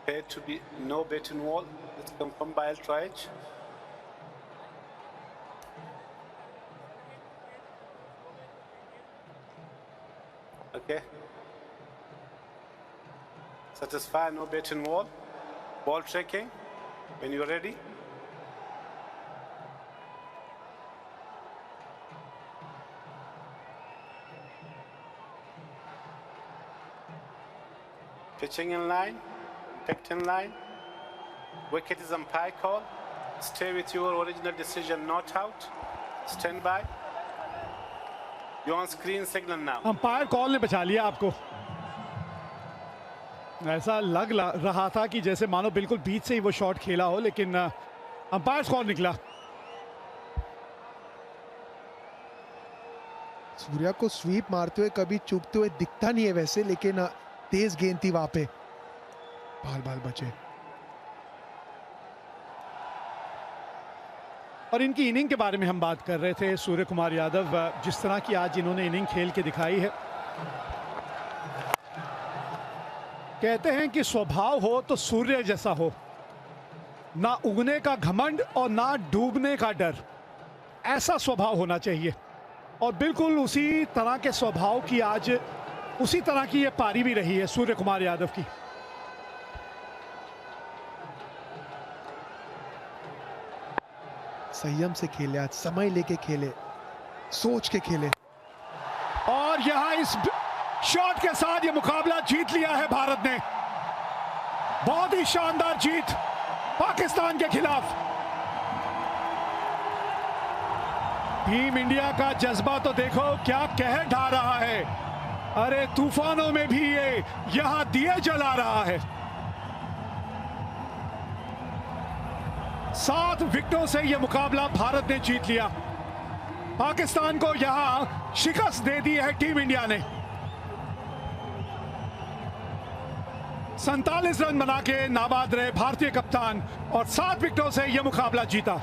Speaker 4: Appeared to be no bet involved. Let's confirm by Altrage. Okay. Satisfied, no bet involved. Ball tracking. When you're ready. Pitching in line. Picked in line. Wicket is umpire call. Stay with your original decision, not out. Stand by. You on screen signal now.
Speaker 1: Umpire call ने बचा लिया आपको। ऐसा लग रहा था कि जैसे मानो बिल्कुल बीच से ही वो शॉट खेला हो, लेकिन अंपायर कॉल निकला।
Speaker 20: सूर्या को स्वीप मारते हुए कभी चूकते हुए दिखता नहीं है वैसे, लेकिन तेज गेंद थी वहां पे, बाल बचे।
Speaker 1: और इनकी इनिंग के बारे में हम बात कर रहे थे। सूर्य कुमार यादव जिस तरह की आज इन्होंने इनिंग खेल के दिखाई है, कहते हैं कि स्वभाव हो तो सूर्य जैसा हो, ना उगने का घमंड और ना डूबने का डर, ऐसा स्वभाव होना चाहिए। और बिल्कुल उसी तरह के स्वभाव की आज उसी तरह की ये पारी भी रही है सूर्य कुमार यादव की।
Speaker 20: संयम से खेले, आज समय लेके खेले, सोच के खेले।
Speaker 1: और यहां इस शॉट के साथ ये मुकाबला जीत लिया है भारत ने। बहुत ही शानदार जीत पाकिस्तान के खिलाफ। टीम इंडिया का जज्बा तो देखो क्या कह ढा रहा है। अरे तूफानों में भी ये यहां दिए जला रहा है। 7 विकेटों से यह मुकाबला भारत ने जीत लिया। पाकिस्तान को यहां शिकस्त दे दी है टीम इंडिया ने। 47 रन बना के नाबाद रहे भारतीय कप्तान और 7 विकेटों से यह मुकाबला जीता।